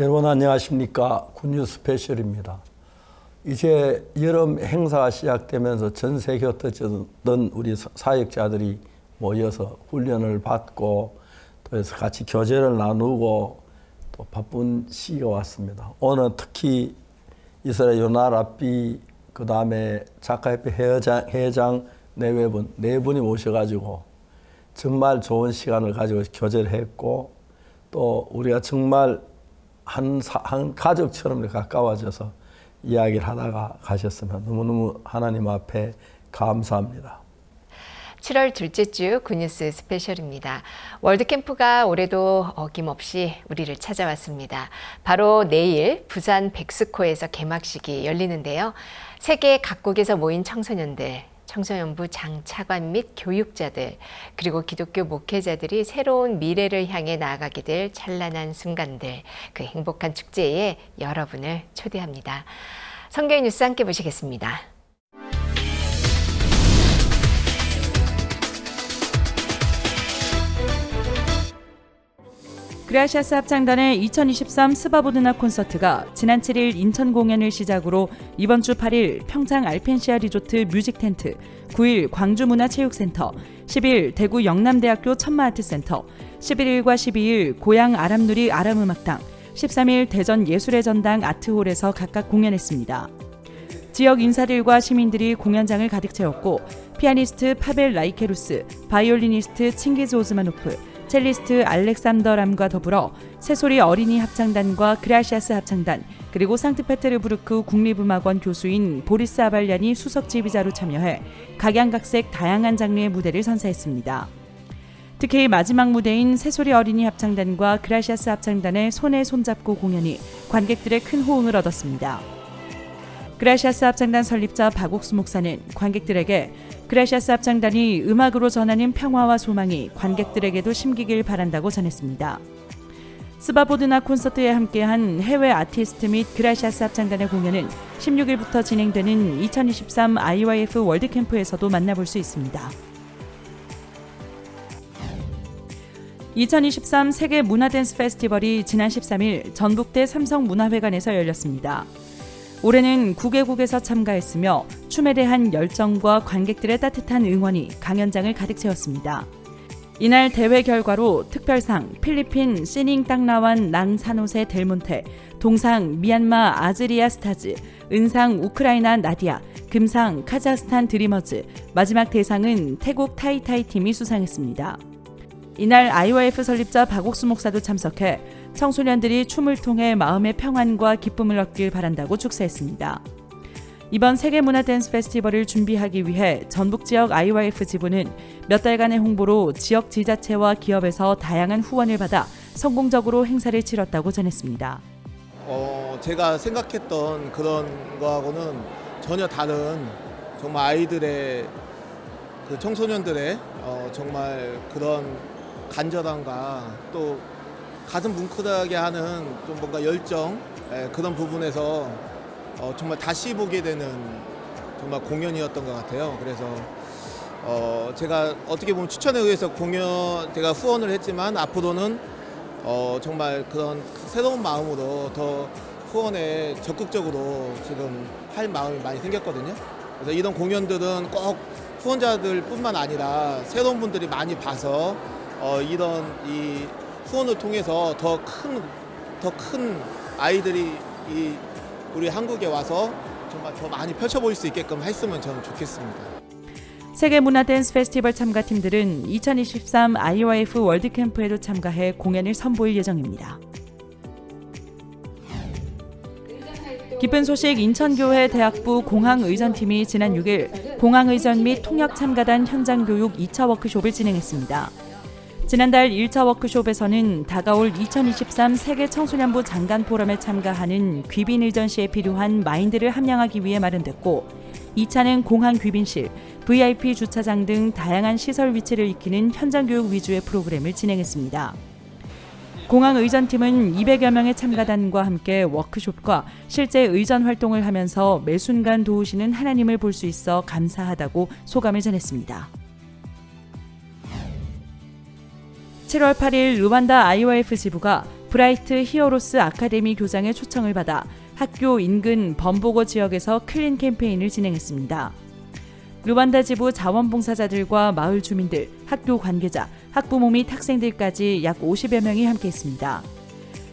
여러분 안녕하십니까. 굿뉴 스페셜입니다. 이제 여름 행사가 시작되면서 전 세계 흩어졌던 우리 사역자들이 모여서 훈련을 받고 또 해서 같이 교제를 나누고 또 바쁜 시기가 왔습니다. 오늘 특히 이스라엘 요나라비 그 다음에 작가협회 회장 내외분 네 분이 오셔가지고 정말 좋은 시간을 가지고 교제를 했고 또 우리가 정말 한 가족처럼 가까워져서 이야기를 하다가 가셨으면 너무너무 하나님 앞에 감사합니다. 7월 둘째 주 굿뉴스 스페셜입니다. 월드캠프가 올해도 어김없이 우리를 찾아왔습니다. 바로 내일 부산 백스코에서 개막식이 열리는데요. 세계 각국에서 모인 청소년들, 청소년부 장차관 및 교육자들, 그리고 기독교 목회자들이 새로운 미래를 향해 나아가게 될 찬란한 순간들, 그 행복한 축제에 여러분을 초대합니다. 성경의 뉴스 함께 보시겠습니다. 그라시아스 합창단의 2023 스바보드나 콘서트가 지난 7일 인천 공연을 시작으로 이번 주 8일 평창 알펜시아 리조트 뮤직 텐트, 9일 광주문화체육센터, 10일 대구 영남대학교 천마아트센터, 11일과 12일 고양 아람누리 아람음악당, 13일 대전 예술의 전당 아트홀에서 각각 공연했습니다. 지역 인사들과 시민들이 공연장을 가득 채웠고 피아니스트 파벨 라이케루스, 바이올리니스트 칭기즈 오즈마노프, 첼리스트 알렉산더 람과 더불어 새소리 어린이 합창단과 그라시아스 합창단, 그리고 상트페테르부르크 국립음악원 교수인 보리스 아발얀이 수석 지휘자로 참여해 각양각색 다양한 장르의 무대를 선사했습니다. 특히 마지막 무대인 새소리 어린이 합창단과 그라시아스 합창단의 손에 손잡고 공연이 관객들의 큰 호응을 얻었습니다. 그라시아스 합창단 설립자 박옥수 목사는 관객들에게 그라시아스 합창단이 음악으로 전하는 평화와 소망이 관객들에게도 심기길 바란다고 전했습니다. 스바보드나 콘서트에 함께한 해외 아티스트 및 그라시아스 합창단의 공연은 16일부터 진행되는 2023 IYF 월드캠프에서도 만나볼 수 있습니다. 2023 세계 문화댄스 페스티벌이 지난 13일 전북대 삼성문화회관에서 열렸습니다. 올해는 9개국에서 참가했으며 춤에 대한 열정과 관객들의 따뜻한 응원이 강연장을 가득 채웠습니다. 이날 대회 결과로 특별상 필리핀 시닝 땅라완 난 사노세 델몬테, 동상 미얀마 아즈리아 스타즈, 은상 우크라이나 나디아, 금상 카자흐스탄 드리머즈, 마지막 대상은 태국 타이타이 팀이 수상했습니다. 이날 IYF 설립자 박옥수 목사도 참석해 청소년들이 춤을 통해 마음의 평안과 기쁨을 얻길 바란다고 축사했습니다. 이번 세계문화댄스 페스티벌을 준비하기 위해 전북 지역 IYF 지부는 몇 달간의 홍보로 지역 지자체와 기업에서 다양한 후원을 받아 성공적으로 행사를 치렀다고 전했습니다. 제가 생각했던 그런 거하고는 전혀 다른 정말 아이들의 그 청소년들의 정말 그런 간절함과 또 가슴 뭉클하게 하는 좀 뭔가 열정 그런 부분에서 정말 다시 보게 되는 정말 공연이었던 것 같아요. 그래서 제가 어떻게 보면 추천에 의해서 제가 후원을 했지만 앞으로는 정말 그런 새로운 마음으로 더 후원에 적극적으로 지금 할 마음이 많이 생겼거든요. 그래서 이런 공연들은 꼭 후원자들뿐만 아니라 새로운 분들이 많이 봐서 이런 이 후원을 통해서 더 큰 아이들이 우리 한국에 와서 정말 더 많이 펼쳐보일 수 있게끔 했으면 저는 좋겠습니다. 세계문화댄스 페스티벌 참가팀들은 2023 IYF 월드캠프에도 참가해 공연을 선보일 예정입니다. 기쁜 소식 인천교회 대학부 공항의전팀이 지난 6일 공항의전 및 통역참가단 현장교육 2차 워크숍을 진행했습니다. 지난달 1차 워크숍에서는 다가올 2023 세계 청소년부 장관 포럼에 참가하는 귀빈 의전 시에 필요한 마인드를 함양하기 위해 마련됐고 2차는 공항 귀빈실, VIP 주차장 등 다양한 시설 위치를 익히는 현장 교육 위주의 프로그램을 진행했습니다. 공항 의전팀은 200여 명의 참가단과 함께 워크숍과 실제 의전 활동을 하면서 매 순간 도우시는 하나님을 볼 수 있어 감사하다고 소감을 전했습니다. 7월 8일 르완다 IYF 지부가 브라이트 히어로스 아카데미 교장의 초청을 받아 학교 인근 범보고 지역에서 클린 캠페인을 진행했습니다. 르완다 지부 자원봉사자들과 마을 주민들, 학교 관계자, 학부모 및 학생들까지 약 50여 명이 함께했습니다.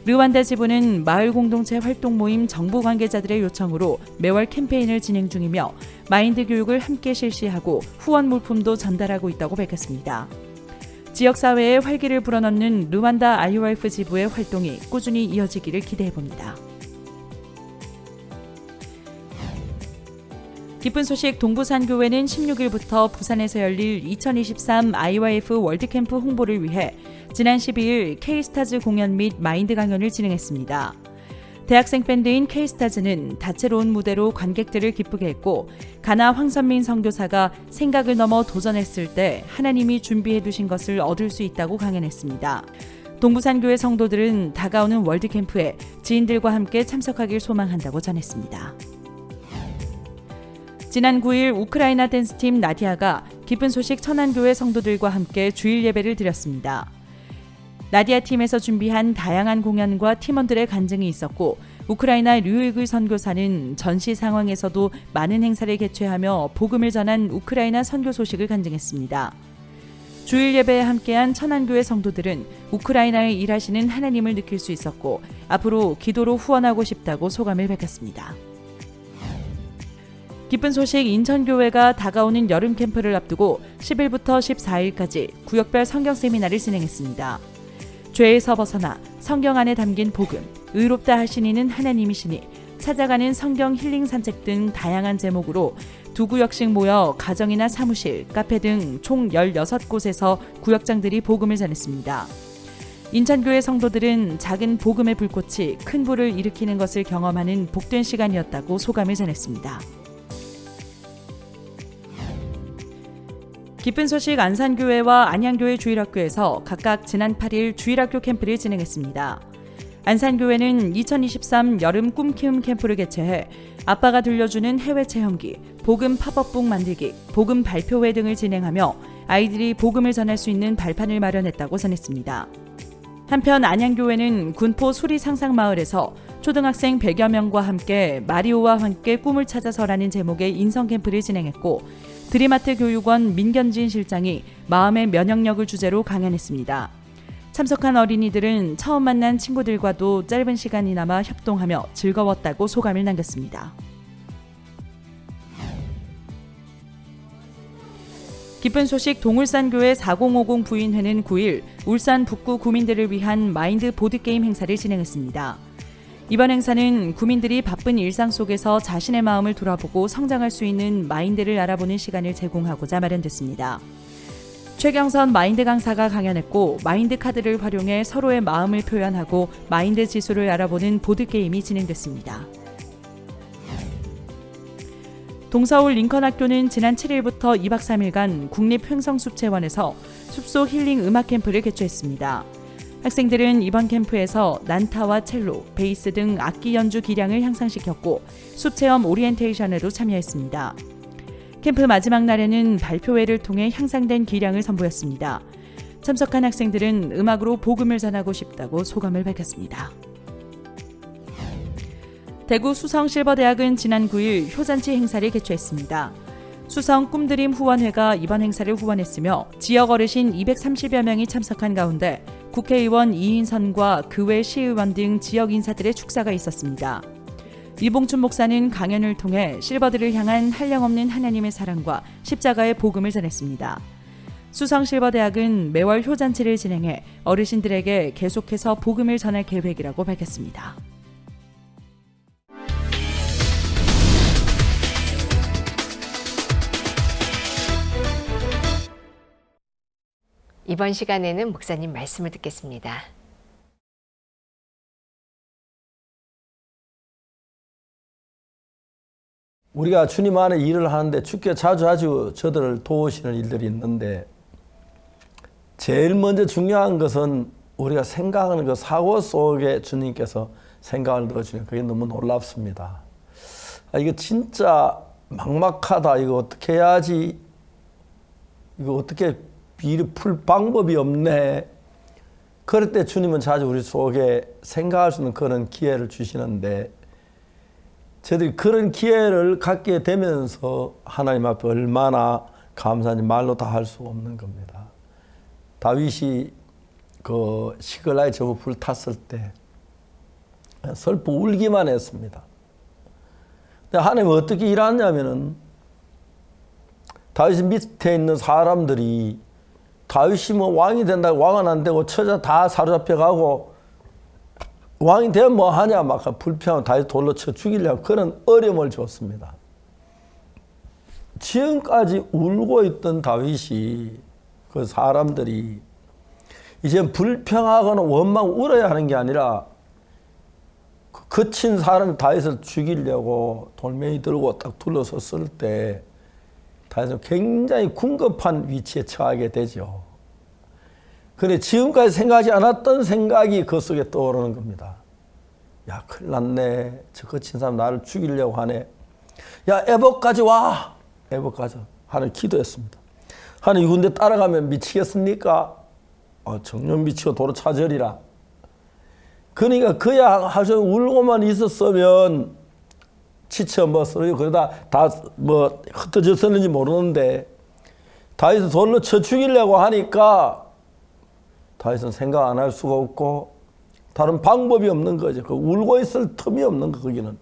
르완다 지부는 마을 공동체 활동 모임 정부 관계자들의 요청으로 매월 캠페인을 진행 중이며 마인드 교육을 함께 실시하고 후원 물품도 전달하고 있다고 밝혔습니다. 지역사회에 활기를 불어넣는 르완다 IYF 지부의 활동이 꾸준히 이어지기를 기대해봅니다. 기쁜 소식 동부산교회는 16일부터 부산에서 열릴 2023 IYF 월드캠프 홍보를 위해 지난 12일 K스타즈 공연 및 마인드 강연을 진행했습니다. 대학생 밴드인 K스타즈는 다채로운 무대로 관객들을 기쁘게 했고 가나 황선민 선교사가 생각을 넘어 도전했을 때 하나님이 준비해 두신 것을 얻을 수 있다고 강연했습니다. 동부산교회 성도들은 다가오는 월드캠프에 지인들과 함께 참석하길 소망한다고 전했습니다. 지난 9일 우크라이나 댄스팀 나디아가 기쁜 소식 천안교회 성도들과 함께 주일 예배를 드렸습니다. 나디아 팀에서 준비한 다양한 공연과 팀원들의 간증이 있었고 우크라이나 류이글 선교사는 전시 상황에서도 많은 행사를 개최하며 복음을 전한 우크라이나 선교 소식을 간증했습니다. 주일 예배에 함께한 천안교회 성도들은 우크라이나에 일하시는 하나님을 느낄 수 있었고 앞으로 기도로 후원하고 싶다고 소감을 밝혔습니다. 기쁜 소식 인천교회가 다가오는 여름 캠프를 앞두고 10일부터 14일까지 구역별 성경 세미나를 진행했습니다. 죄에서 벗어나 성경 안에 담긴 복음, 의롭다 하신 이는 하나님이시니, 찾아가는 성경 힐링 산책 등 다양한 제목으로 두 구역씩 모여 가정이나 사무실, 카페 등 총 16곳에서 구역장들이 복음을 전했습니다. 인천교회 성도들은 작은 복음의 불꽃이 큰 불을 일으키는 것을 경험하는 복된 시간이었다고 소감을 전했습니다. 기쁜 소식 안산교회와 안양교회 주일학교에서 각각 지난 8일 주일학교 캠프를 진행했습니다. 안산교회는 2023 여름 꿈키움 캠프를 개최해 아빠가 들려주는 해외 체험기, 복음 팝업북 만들기, 복음 발표회 등을 진행하며 아이들이 복음을 전할 수 있는 발판을 마련했다고 전했습니다. 한편 안양교회는 군포 수리상상마을에서 초등학생 100여 명과 함께 마리오와 함께 꿈을 찾아서라는 제목의 인성 캠프를 진행했고 드림아트 교육원 민견진 실장이 마음의 면역력을 주제로 강연했습니다. 참석한 어린이들은 처음 만난 친구들과도 짧은 시간이나마 협동하며 즐거웠다고 소감을 남겼습니다. 기쁜 소식 동울산교회 4050 부인회는 9일 울산 북구 구민들을 위한 마인드 보드게임 행사를 진행했습니다. 이번 행사는 구민들이 바쁜 일상 속에서 자신의 마음을 돌아보고 성장할 수 있는 마인드를 알아보는 시간을 제공하고자 마련됐습니다. 최경선 마인드 강사가 강연했고 마인드 카드를 활용해 서로의 마음을 표현하고 마인드 지수를 알아보는 보드게임이 진행됐습니다. 동서울 링컨학교는 지난 7일부터 2박 3일간 국립횡성숲체원에서 숲속 힐링 음악 캠프를 개최했습니다. 학생들은 이번 캠프에서 난타와 첼로, 베이스 등 악기 연주 기량을 향상시켰고 숲체험 오리엔테이션에도 참여했습니다. 캠프 마지막 날에는 발표회를 통해 향상된 기량을 선보였습니다. 참석한 학생들은 음악으로 복음을 전하고 싶다고 소감을 밝혔습니다. 대구 수성실버대학은 지난 9일 효잔치 행사를 개최했습니다. 수성 꿈드림 후원회가 이번 행사를 후원했으며 지역 어르신 230여 명이 참석한 가운데 국회의원 이인선과 그 외 시의원 등 지역 인사들의 축사가 있었습니다. 이봉춘 목사는 강연을 통해 실버들을 향한 한량없는 하나님의 사랑과 십자가의 복음을 전했습니다. 수성실버대학은 매월 효잔치를 진행해 어르신들에게 계속해서 복음을 전할 계획이라고 밝혔습니다. 이번 시간에는 목사님 말씀을 듣겠습니다. 우리가 주님 안에 일을 하는데 주께 자주 저들을 도우시는 일들이 있는데 제일 먼저 중요한 것은 우리가 생각하는 그 사고 속에 주님께서 생각을 넣어주는 그게 너무 놀랍습니다. 이거 진짜 막막하다. 이거 어떻게 해야지? 이거 어떻게 일을 풀 방법이 없네. 그럴 때 주님은 자주 우리 속에 생각할 수 있는 그런 기회를 주시는데 저희들이 그런 기회를 갖게 되면서 하나님 앞에 얼마나 감사한지 말로 다 할 수 없는 겁니다. 다윗이 그 시글라의 저거 불 탔을 때 슬퍼 울기만 했습니다. 근데 하나님은 어떻게 일하냐면은 다윗 밑에 있는 사람들이 다윗이 뭐 왕이 된다고 왕은 안 되고 처자 다 사로잡혀가고 왕이 되면 뭐 하냐 막 불평하고 다윗 돌로 쳐 죽이려고 그런 어려움을 줬습니다. 지금까지 울고 있던 다윗이 그 사람들이 이제 불평하거나 원망 울어야 하는 게 아니라 거친 사람 다윗을 죽이려고 돌멩이 들고 딱 둘러섰을 때 다윗은 굉장히 궁급한 위치에 처하게 되죠. 그런데 지금까지 생각하지 않았던 생각이 그 속에 떠오르는 겁니다. 야, 큰일 났네. 저 거친 사람 나를 죽이려고 하네. 야, 애복까지 와. 애복까지. 하나님 기도했습니다. 하나님 이 군대 따라가면 미치겠습니까? 정령 미치고 도로 차절이라. 그러니까 그야 하루 울고만 있었으면 지쳐 뭐 쓰러지고 그러다 다 뭐 흩어졌었는지 모르는데 다윗은 돌로 쳐 죽이려고 하니까 다윗은 생각 안 할 수가 없고 다른 방법이 없는 거죠. 그 울고 있을 틈이 없는 거 거기는.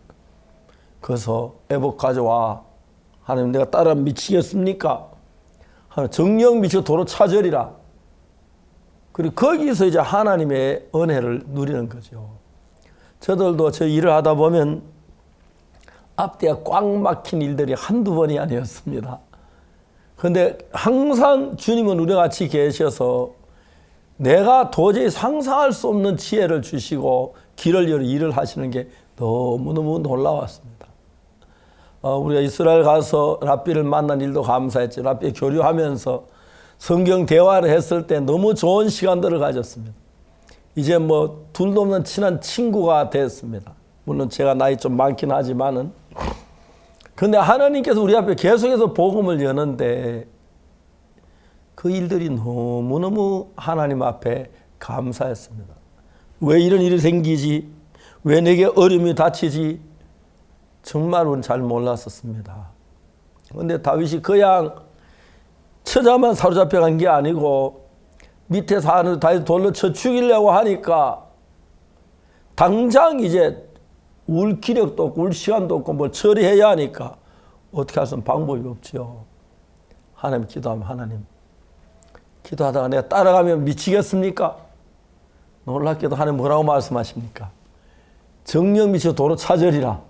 그래서 애복 가져와. 하나님 내가 따라 미치겠습니까? 하나님 정령 미치고 도로 차절이라. 그리고 거기서 이제 하나님의 은혜를 누리는 거죠. 저들도 저 일을 하다 보면 앞뒤가 꽉 막힌 일들이 한두 번이 아니었습니다. 그런데 항상 주님은 우리와 같이 계셔서 내가 도저히 상상할 수 없는 지혜를 주시고 길을 열어 일을 하시는 게 너무너무 놀라웠습니다. 우리가 이스라엘 가서 랍비를 만난 일도 감사했죠. 랍비 교류하면서 성경 대화를 했을 때 너무 좋은 시간들을 가졌습니다. 이제 뭐 둘도 없는 친한 친구가 됐습니다. 물론 제가 나이 좀 많긴 하지만은. 그런데 하나님께서 우리 앞에 계속해서 복음을 여는데 그 일들이 너무너무 하나님 앞에 감사했습니다. 왜 이런 일이 생기지? 왜 내게 어려움이 닥치지? 정말 우리는 잘 몰랐었습니다. 그런데 다윗이 그냥 처자만 사로잡혀 간 게 아니고 밑에 사는 다윗 돌로 쳐 죽이려고 하니까 당장 이제 울 기력도 없고 울 시간도 없고 뭘 처리해야 하니까 어떻게 할 수 있는 방법이 없죠. 하나님 기도하면 하나님 기도하다가 내가 따라가면 미치겠습니까? 놀랍게도 하나님 뭐라고 말씀하십니까? 정령 미쳐 도로 차절이라.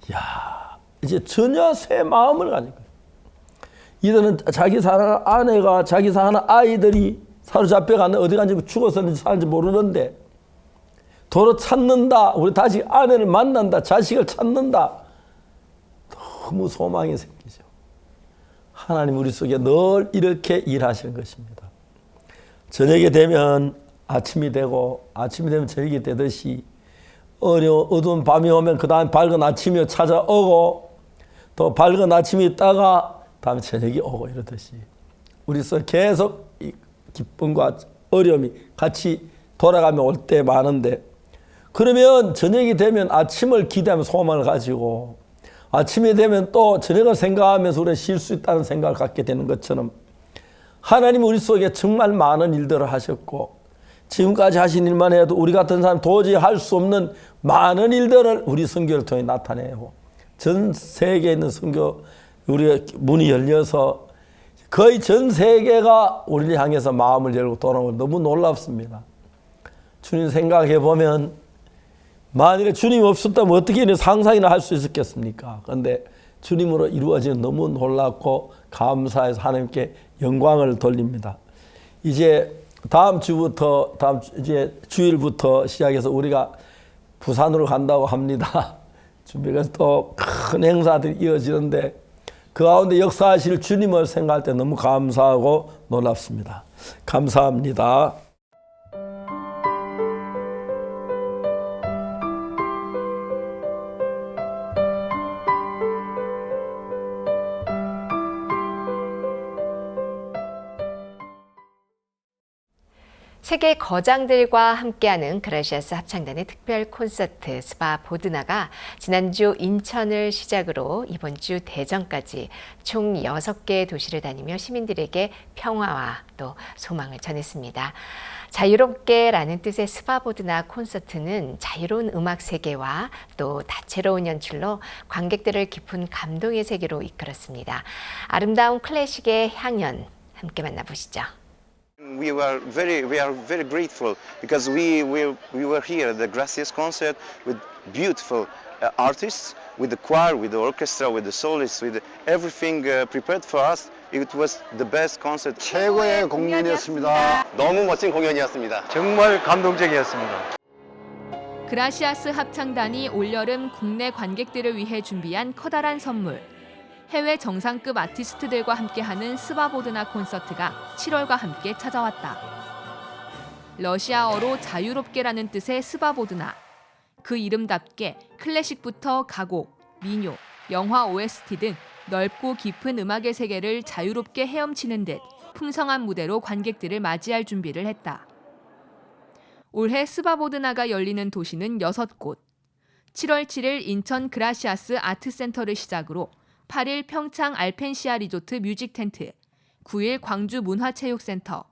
이야, 이제 전혀 새 마음을 가진 거예요. 이들은 자기 사랑하는 아내가 자기 사랑하는 아이들이 사로잡혀 갔는데 어디 간지 죽었었는지 사는지 모르는데 도로 찾는다. 우리 다시 아내를 만난다. 자식을 찾는다. 너무 소망이 생기죠. 하나님 우리 속에 늘 이렇게 일하시는 것입니다. 저녁이 되면 아침이 되고 아침이 되면 저녁이 되듯이 어두운 밤이 오면 그 다음 밝은 아침이 찾아오고 또 밝은 아침이 있다가 다음에 저녁이 오고 이러듯이 우리 속에 계속 이 기쁨과 어려움이 같이 돌아가며 올 때 많은데 그러면 저녁이 되면 아침을 기대하며 소망을 가지고 아침이 되면 또 저녁을 생각하면서 우리가 쉴 수 있다는 생각을 갖게 되는 것처럼 하나님이 우리 속에 정말 많은 일들을 하셨고 지금까지 하신 일만 해도 우리 같은 사람 도저히 할 수 없는 많은 일들을 우리 선교를 통해 나타내고 전 세계에 있는 선교 우리 문이 열려서 거의 전 세계가 우리를 향해서 마음을 열고 돌아오는 너무 놀랍습니다. 주님 생각해 보면 만일에 주님이 없었다면 어떻게 상상이나 할 수 있었겠습니까? 그런데 주님으로 이루어지는 너무 놀랍고 감사해서 하나님께 영광을 돌립니다. 이제 다음 이제 주일부터 시작해서 우리가 부산으로 간다고 합니다. 준비가 또 큰 행사들이 이어지는데 그 가운데 역사하실 주님을 생각할 때 너무 감사하고 놀랍습니다. 감사합니다. 세계 거장들과 함께하는 그라시아스 합창단의 특별 콘서트 스바 보드나가 지난주 인천을 시작으로 이번 주 대전까지 총 6개의 도시를 다니며 시민들에게 평화와 또 소망을 전했습니다. 자유롭게라는 뜻의 스바 보드나 콘서트는 자유로운 음악 세계와 또 다채로운 연출로 관객들을 깊은 감동의 세계로 이끌었습니다. 아름다운 클래식의 향연 함께 만나보시죠. We are very grateful because we were here at the Gracias concert with beautiful artists, with the choir, with the orchestra, with the soloists, with everything prepared for us. It was the best concert. 최고의 공연이었습니다. 너무 멋진 공연이었습니다. 정말 감동적이었습니다. 그라시아스 합창단이 올여름 국내 관객들을 위해 준비한 커다란 선물. 해외 정상급 아티스트들과 함께하는 스바 보드나 콘서트가 7월과 함께 찾아왔다. 러시아어로 자유롭게라는 뜻의 스바 보드나. 그 이름답게 클래식부터 가곡, 민요, 영화 OST 등 넓고 깊은 음악의 세계를 자유롭게 헤엄치는 듯 풍성한 무대로 관객들을 맞이할 준비를 했다. 올해 스바 보드나가 열리는 도시는 6곳. 7월 7일 인천 그라시아스 아트센터를 시작으로 8일 평창 알펜시아 리조트 뮤직 텐트, 9일 광주 문화체육센터,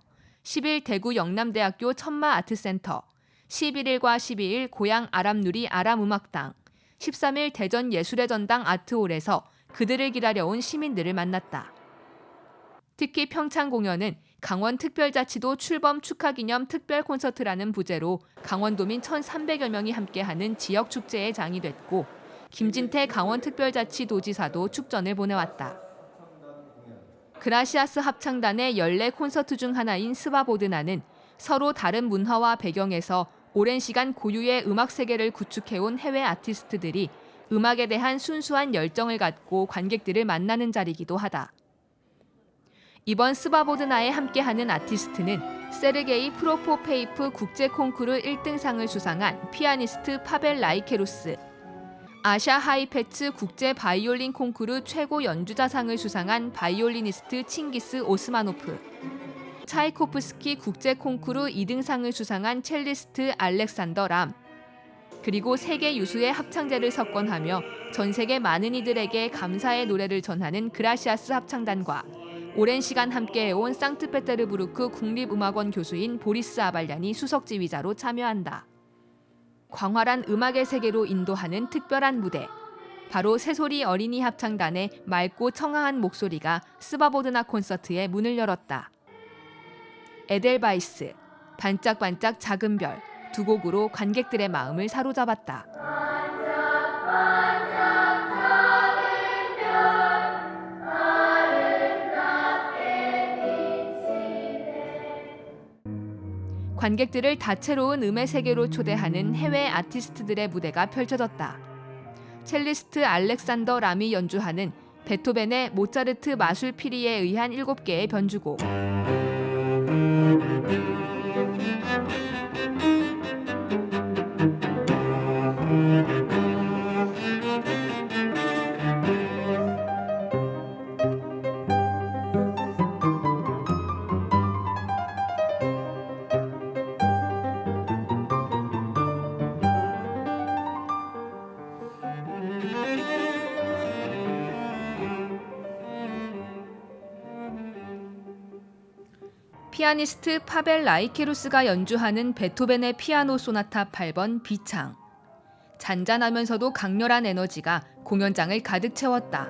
10일 대구 영남대학교 천마 아트센터, 11일과 12일 고양 아람누리 아람음악당, 13일 대전 예술의 전당 아트홀에서 그들을 기다려온 시민들을 만났다. 특히 평창 공연은 강원특별자치도 출범 축하기념 특별 콘서트라는 부제로 강원도민 1,300여 명이 함께하는 지역축제의 장이 됐고 김진태 강원특별자치도지사도 축전을 보내왔다. 그라시아스 합창단의 연례 콘서트 중 하나인 스바 보드나는 서로 다른 문화와 배경에서 오랜 시간 고유의 음악 세계를 구축해온 해외 아티스트들이 음악에 대한 순수한 열정을 갖고 관객들을 만나는 자리이기도 하다. 이번 스바 보드나에 함께하는 아티스트는 세르게이 프로포페이프 국제 콩쿠르 1등상을 수상한 피아니스트 파벨 라이케루스, 아샤 하이페츠 국제 바이올린 콩쿠르 최고 연주자상을 수상한 바이올리니스트 칭기스 오스마노프, 차이코프스키 국제 콩쿠르 2등상을 수상한 첼리스트 알렉산더 람, 그리고 세계 유수의 합창제를 석권하며 전 세계 많은 이들에게 감사의 노래를 전하는 그라시아스 합창단과 오랜 시간 함께해온 상트페테르부르크 국립음악원 교수인 보리스 아발얀이 수석지휘자로 참여한다. 광활한 음악의 세계로 인도하는 특별한 무대. 바로 새소리 어린이 합창단의 맑고 청아한 목소리가 스바 보드나 콘서트의 문을 열었다. 에델바이스, 반짝반짝 작은 별 두 곡으로 관객들의 마음을 사로잡았다. 관객들을 다채로운 음의 세계로 초대하는 해외 아티스트들의 무대가 펼쳐졌다. 첼리스트 알렉산더 람이 연주하는 베토벤의 모차르트 마술 피리에 의한 7개의 변주곡. 피아니스트 파벨 라이케루스가 연주하는 베토벤의 피아노 소나타 8번 비창. 잔잔하면서도 강렬한 에너지가 공연장을 가득 채웠다.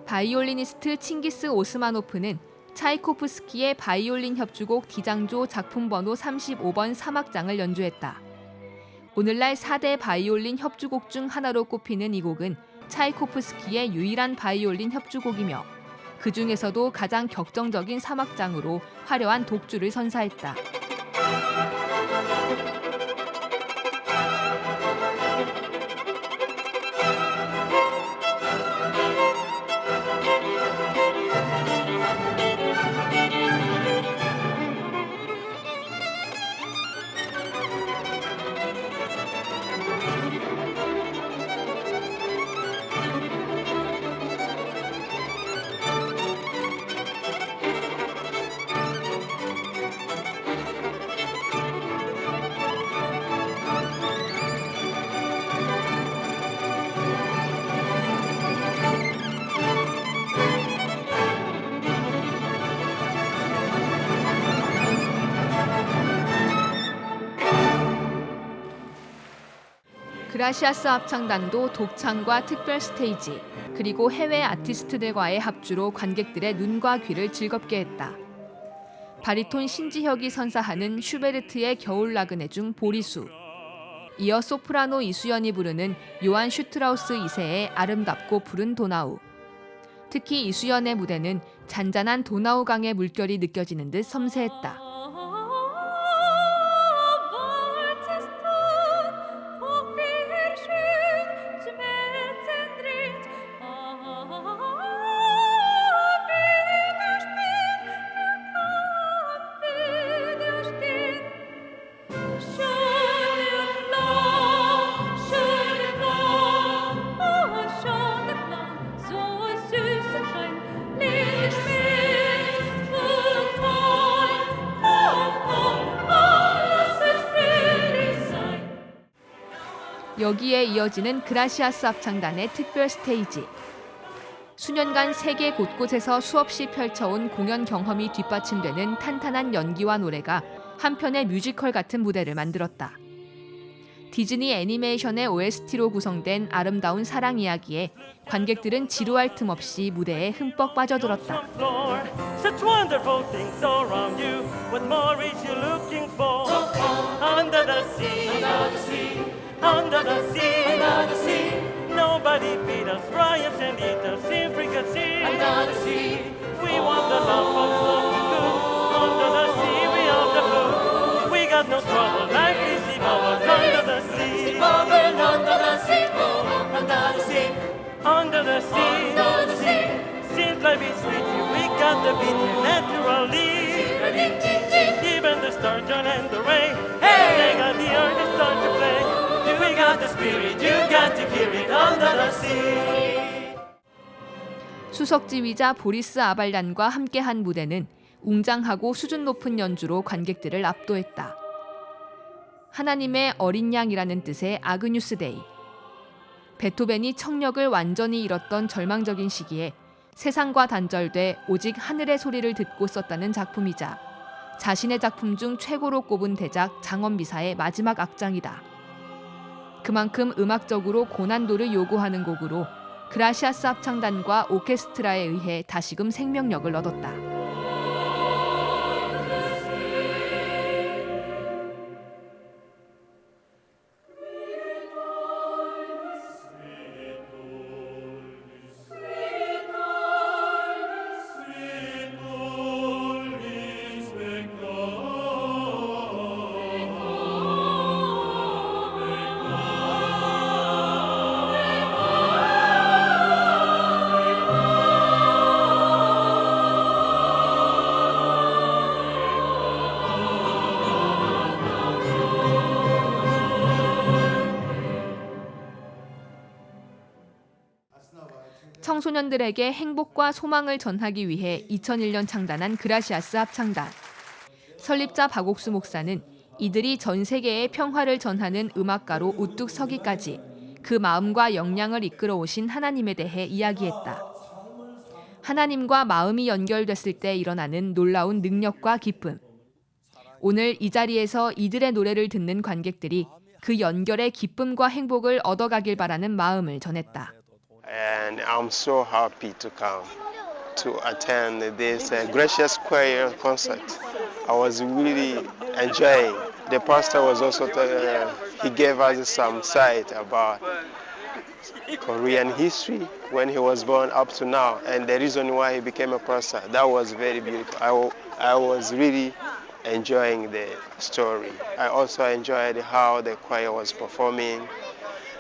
바이올리니스트 칭기스 오스마노프는 차이코프스키의 바이올린 협주곡 디장조 작품 번호 35번 사막장을 연주했다. 오늘날 4대 바이올린 협주곡 중 하나로 꼽히는 이 곡은 차이코프스키의 유일한 바이올린 협주곡이며 그 중에서도 가장 격정적인 사막장으로 화려한 독주를 선사했다. 그라시아스 합창단도 독창과 특별 스테이지, 그리고 해외 아티스트들과의 합주로 관객들의 눈과 귀를 즐겁게 했다. 바리톤 신지혁이 선사하는 슈베르트의 겨울 나그네 중 보리수, 이어 소프라노 이수연이 부르는 요한 슈트라우스 2세의 아름답고 푸른 도나우. 특히 이수연의 무대는 잔잔한 도나우강의 물결이 느껴지는 듯 섬세했다. 여기에 이어지는 그라시아스 합창단의 특별 스테이지. 수년간 세계 곳곳에서 수없이 펼쳐온 공연 경험이 뒷받침되는 탄탄한 연기와 노래가 한편의 뮤지컬 같은 무대를 만들었다. 디즈니 애니메이션의 OST로 구성된 아름다운 사랑 이야기에 관객들은 지루할 틈 없이 무대에 흠뻑 빠져들었다. Such wonderful things around you. What more is you looking for? Under the sea, under the sea, nobody beat us, fry us and eat us in fricassee. Under the sea, we want the love of looking good. Under the sea, we have the blue. We got no trouble, life is the bubble. Under the sea, under the sea, under the sea, under the sea. Since life is sweet, we got the beat naturally. Even the sturgeon and the rain, they got the earth to start to play. We got the spirit, you got to hear it under the sea. 수석 지휘자 보리스 아발얀과 함께한 무대는 웅장하고 수준 높은 연주로 관객들을 압도했다. 하나님의 어린 양이라는 뜻의 아그뉴스 데이. 베토벤이 청력을 완전히 잃었던 절망적인 시기에 세상과 단절돼 오직 하늘의 소리를 듣고 썼다는 작품이자 자신의 작품 중 최고로 꼽은 대작 장엄비사의 마지막 악장이다. 그만큼 음악적으로 고난도를 요구하는 곡으로 그라시아스 합창단과 오케스트라에 의해 다시금 생명력을 얻었다. 청소년들에게 행복과 소망을 전하기 위해 2001년 창단한 그라시아스 합창단. 설립자 박옥수 목사는 이들이 전 세계에 평화를 전하는 음악가로 우뚝 서기까지 그 마음과 역량을 이끌어 오신 하나님에 대해 이야기했다. 하나님과 마음이 연결됐을 때 일어나는 놀라운 능력과 기쁨. 오늘 이 자리에서 이들의 노래를 듣는 관객들이 그 연결의 기쁨과 행복을 얻어가길 바라는 마음을 전했다. And I'm so happy to come to attend this Gracious Choir concert. I was really enjoying. The pastor was also he gave us some insight about Korean history when he was born up to now, and the reason why he became a pastor. That was very beautiful. I was really enjoying the story. I also enjoyed how the choir was performing.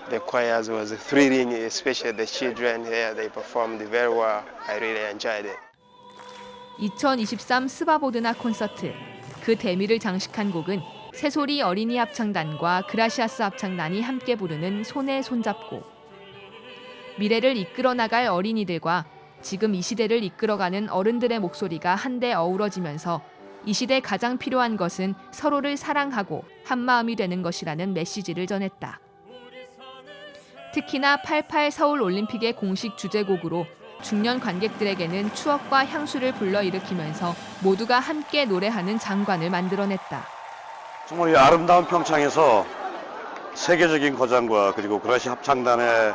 The choirs was thrilling, especially the children here. They performed very well. I really enjoyed it. 2023 스바보드나 콘서트. 그 대미를 장식한 곡은 새소리 어린이 합창단과 그라시아스 합창단이 함께 부르는 손에 손잡고. 미래를 이끌어 나갈 어린이들과 지금 이 시대를 이끌어가는 어른들의 목소리가 한데 어우러지면서 이 시대 가장 필요한 것은 서로를 사랑하고 한마음이 되는 것이라는 메시지를 전했다. 특히나 88 서울 올림픽의 공식 주제곡으로 중년 관객들에게는 추억과 향수를 불러일으키면서 모두가 함께 노래하는 장관을 만들어냈다. 정말 이 아름다운 평창에서 세계적인 거장과 그리고 그라시 합창단의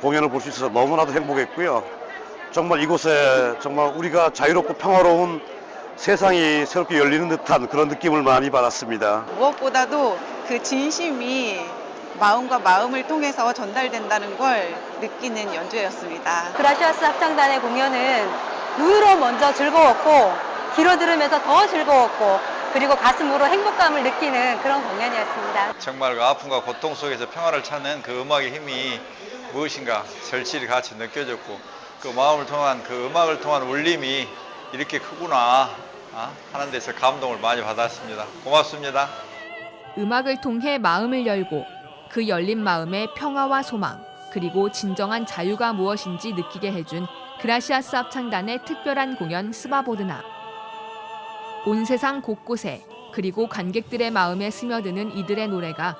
공연을 볼 수 있어서 너무나도 행복했고요. 정말 이곳에 정말 우리가 자유롭고 평화로운 세상이 새롭게 열리는 듯한 그런 느낌을 많이 받았습니다. 무엇보다도 그 진심이 마음과 마음을 통해서 전달된다는 걸 느끼는 연주였습니다. 그라시아스 합창단의 공연은 눈으로 먼저 즐거웠고 귀로 들으면서 더 즐거웠고 그리고 가슴으로 행복감을 느끼는 그런 공연이었습니다. 정말 그 아픔과 고통 속에서 평화를 찾는 그 음악의 힘이 무엇인가 절실히 같이 느껴졌고 그 마음을 통한 그 음악을 통한 울림이 이렇게 크구나 하는 데서 감동을 많이 받았습니다. 고맙습니다. 음악을 통해 마음을 열고 그 열린 마음에 평화와 소망 그리고 진정한 자유가 무엇인지 느끼게 해준 그라시아스 합창단의 특별한 공연 스바보드나. 온 세상 곳곳에 그리고 관객들의 마음에 스며드는 이들의 노래가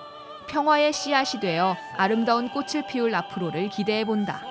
평화의 씨앗이 되어 아름다운 꽃을 피울 앞으로를 기대해본다.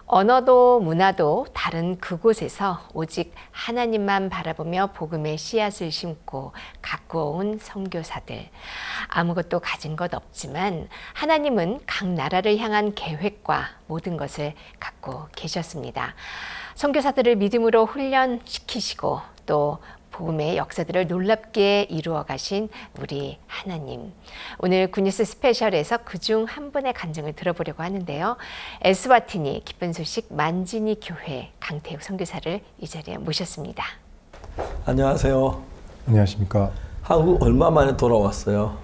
언어도 문화도 다른 그곳에서 오직 하나님만 바라보며 복음의 씨앗을 심고 가꾸어온 선교사들. 아무것도 가진 것 없지만 하나님은 각 나라를 향한 계획과 모든 것을 갖고 계셨습니다. 선교사들을 믿음으로 훈련시키시고 또 복음의 역사들을 놀랍게 이루어 가신 우리 하나님. 오늘 굿뉴스 스페셜에서 그중 한 분의 간증을 들어보려고 하는데요. 에스와티니 기쁜 소식 만지니 교회 강태욱 선교사를 이 자리에 모셨습니다. 안녕하세요. 안녕하십니까. 한국 얼마 만에 돌아왔어요?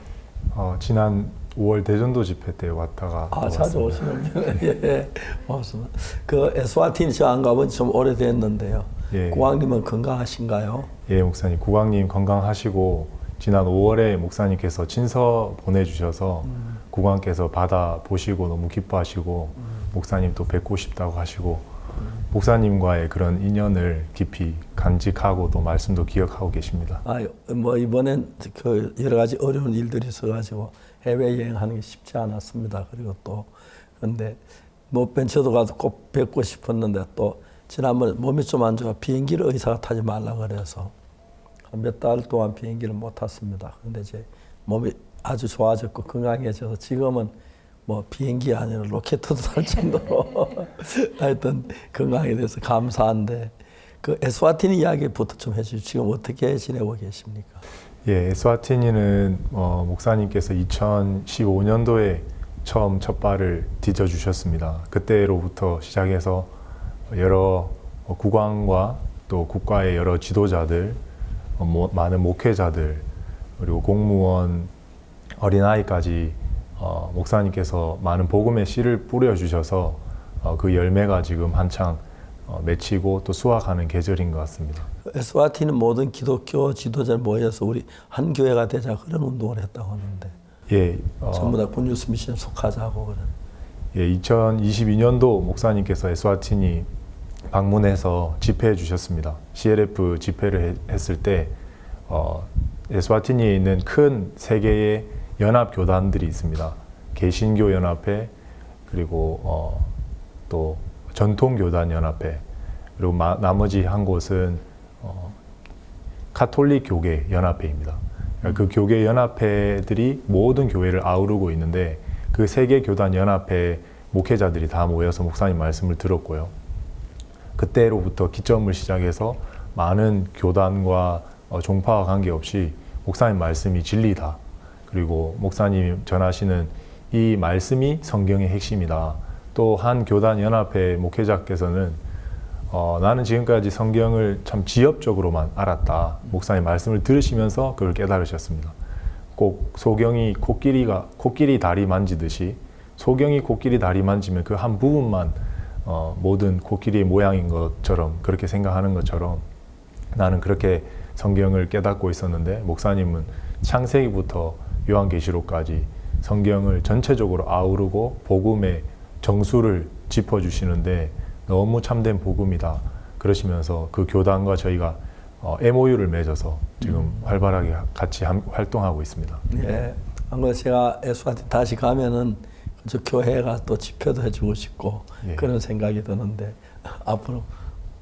지난 5월 대전도 집회 때 왔다가 자주 오시는군요. 예, 고맙습니다. 그 에스와티니 저 안 가본 지 좀 오래됐는데요. 예. 국왕님은 건강하신가요? 예, 목사님 국왕님 건강하시고 지난 5월에 목사님께서 친서 보내주셔서 국왕께서 받아 보시고 너무 기뻐하시고 목사님 또 뵙고 싶다고 하시고 목사님과의 그런 인연을 깊이 간직하고 또 말씀도 기억하고 계십니다. 뭐 이번엔 그 여러 가지 어려운 일들이 있어가지고 해외 여행하는 게 쉽지 않았습니다. 그리고 또 근데 못 뵌 저도 가서 꼭 뵙고 싶었는데 또 지난번에 몸이 좀 안 좋아 비행기를 의사가 타지 말라 그래서 몇 달 동안 비행기를 못 탔습니다. 근데 이제 몸이 아주 좋아졌고 건강해져서 지금은 뭐 비행기 아니라 로켓도 탈 정도로 하여튼 건강이 돼서 감사한데 그 에스와티니 이야기부터 좀 해주시죠. 지금 어떻게 지내고 계십니까? 예, 에스와티니는 목사님께서 2015년도에 처음 첫 발을 디뎌주셨습니다. 그때로부터 시작해서 여러 국왕과 또 국가의 여러 지도자들, 많은 목회자들, 그리고 공무원, 어린아이까지 목사님께서 많은 복음의 씨를 뿌려주셔서 그 열매가 지금 한창 맺히고 또 수확하는 계절인 것 같습니다. 에스와티는 모든 기독교 지도자를 모여서 우리 한 교회가 되자 그런 운동을 했다고 하는데 예, 전부 다 굿뉴스 미션 속하자고 그런. 예, 2022년도 목사님께서 에스와티니 방문해서 집회해 주셨습니다. CLF 집회를 했을 때 에스와티니에 있는 큰 세 개의 연합 교단들이 있습니다. 개신교 연합회, 그리고 또 전통교단 연합회, 그리고 나머지 한 곳은 카톨릭 교계 연합회입니다. 그 교계 연합회들이 모든 교회를 아우르고 있는데 그 세 개 교단 연합회 목회자들이 다 모여서 목사님 말씀을 들었고요. 그때로부터 기점을 시작해서 많은 교단과 종파와 관계없이 목사님 말씀이 진리다. 그리고 목사님이 전하시는 이 말씀이 성경의 핵심이다. 또 한 교단 연합회 목회자께서는 나는 지금까지 성경을 참 지엽적으로만 알았다. 목사님 말씀을 들으시면서 그걸 깨달으셨습니다. 꼭 소경이 코끼리 다리 만지듯이 소경이 코끼리 다리 만지면 그 한 부분만 모든 코끼리의 모양인 것처럼 그렇게 생각하는 것처럼 나는 그렇게 성경을 깨닫고 있었는데 목사님은 창세기부터 요한계시록까지 성경을 전체적으로 아우르고 복음의 정수를 짚어주시는데 너무 참된 복음이다 그러시면서 그 교단과 저희가 MOU를 맺어서 지금 활발하게 같이 활동하고 있습니다. 예. 안 제가 에스와티니 다시 가면은 저 교회가 또 집회도 해주고 싶고 예. 그런 생각이 드는데 앞으로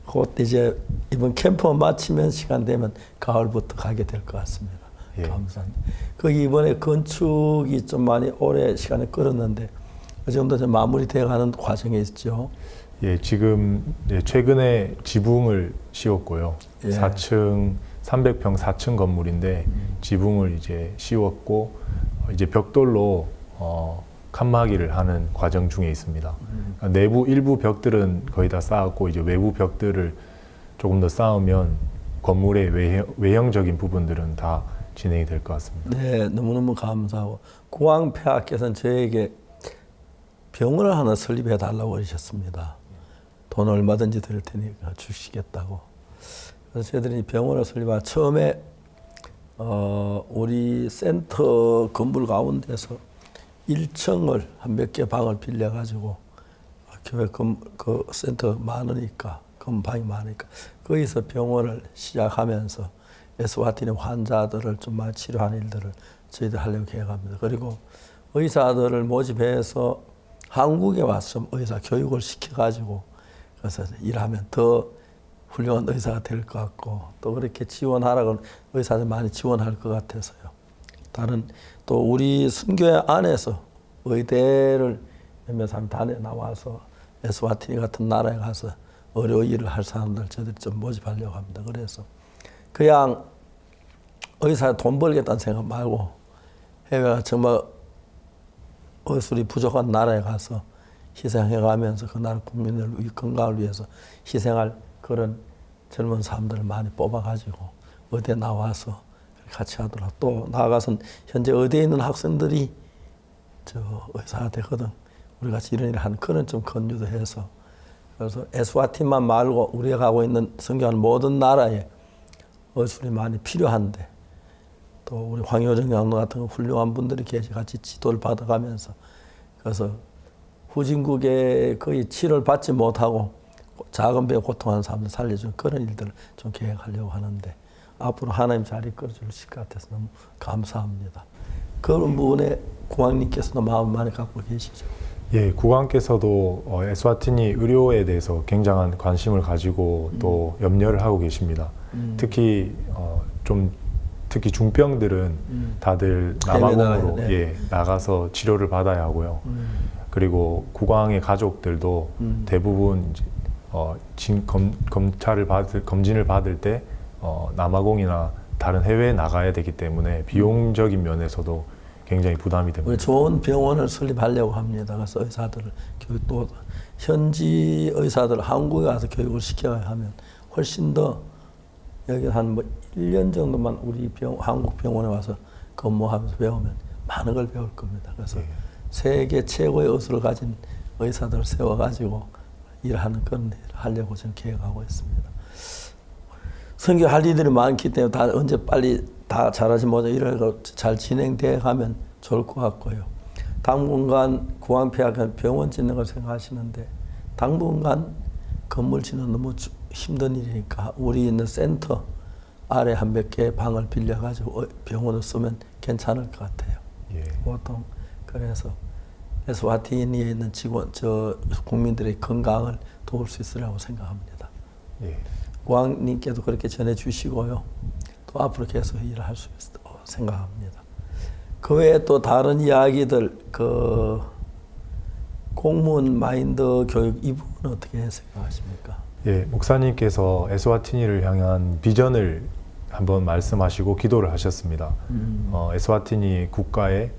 곧 이제 이번 캠프 마치면 시간 되면 가을부터 가게 될 것 같습니다. 예. 감사합니다. 거기 이번에 건축이 좀 많이 오래 시간이 끌었는데 그 정도 좀 마무리돼가는 과정에 있죠. 예, 지금 최근에 지붕을 씌웠고요. 예. 4층 300평 4층 건물인데 지붕을 이제 씌웠고 이제 벽돌로 칸막이를 하는 과정 중에 있습니다. 내부 일부 벽들은 거의 다 쌓았고 이제 외부 벽들을 조금 더 쌓으면 건물의 외형적인 부분들은 다 진행이 될 것 같습니다. 네, 너무너무 감사하고 국왕폐하께서는 저에게 병원을 하나 설립해 달라고 그러셨습니다. 돈 얼마든지 드릴 테니까 주시겠다고. 그래서 저희들이 병원을 설립하 처음에 우리 센터 건물 가운데서 1층을 한 몇 개 방을 빌려가지고 교회 그 센터 많으니까 방이 많으니까 거기서 병원을 시작하면서 에스와티니 환자들을 좀 많이 치료하는 일들을 저희들 하려고 계획합니다. 그리고 의사들을 모집해서 한국에 와서 좀 의사 교육을 시켜가지고 그래서 일하면 더 훌륭한 의사가 될 것 같고 또 그렇게 지원하라고 의사들 많이 지원할 것 같아서요. 다른 또 우리 순교회 안에서 의대를 몇몇 사람 다녀 나와서 에스와티니 같은 나라에 가서 의료 일을 할 사람들 저희들이 좀 모집하려고 합니다. 그래서 그냥 의사 돈 벌겠다는 생각 말고 해외가 정말 의술이 부족한 나라에 가서 희생해가면서 그 나라 국민들 건강을 위해서 희생할 그런 젊은 사람들을 많이 뽑아가지고 의대 나와서 같이 하더라고. 또 나아가서는 현재 의대에 있는 학생들이 저 의사가 되거든. 우리 같이 이런 일을 하는 그런 좀 권유도 해서 그래서 에스와티니만 말고 우리가 가고 있는 선교하는 모든 나라에 의술이 많이 필요한데 또 우리 황효정 장로 같은 훌륭한 분들이 같이 지도를 받아가면서 그래서 후진국에 거의 치료를 받지 못하고 작은 병에 고통하는 사람들 살려주는 그런 일들을 좀 계획하려고 하는데 앞으로 하나님 잘 이끌어 주실 것 같아서 너무 감사합니다. 그런 부분에 국왕님께서도 마음 많이 갖고 계시죠? 예, 국왕께서도 에스와티니 의료에 대해서 굉장한 관심을 가지고 또 염려를 하고 계십니다. 특히 특히 중병들은 다들 남아공으로 나가서 치료를 받아야 하고요. 그리고 국왕의 가족들도 대부분 이제 검진을 받을 때 남아공이나 다른 해외에 나가야 되기 때문에 비용적인 면에서도 굉장히 부담이 됩니다. 우리 좋은 병원을 설립하려고 합니다. 그래서 의사들을 또 현지 의사들 한국에 가서 교육을 시켜야 하면 훨씬 더 여기 한 1년 정도만 우리 한국 병원에 와서 근무하면서 배우면 많은 걸 배울 겁니다. 그래서 세계 최고의 의술을 가진 의사들을 세워가지고 일하는 그런 일을 하려고 지금 계획하고 있습니다. 선교할 일들이 많기 때문에 다 언제 빨리 다 잘하지 못해 이래서 잘 진행돼 가면 좋을 것 같고요. 당분간 구강폐하면 병원 짓는 걸 생각하시는데 당분간 건물 짓는 너무 힘든 일이니까 우리 있는 센터 아래 한 몇 개 방을 빌려가지고 병원을 쓰면 괜찮을 것 같아요. 보통 그래서 에스와티니에 있는 국민들의 건강을 도울 수 있으리라고 생각합니다. 구왕님께도 그렇게 전해주시고요. 또 앞으로 계속 일을 할 수 있다고 생각합니다. 그 외에 또 다른 이야기들, 공무원 마인드 교육 이 부분은 어떻게 생각하십니까? 목사님께서 에스와티니를 향한 비전을 한번 말씀하시고 기도를 하셨습니다. 에스와티니 국가의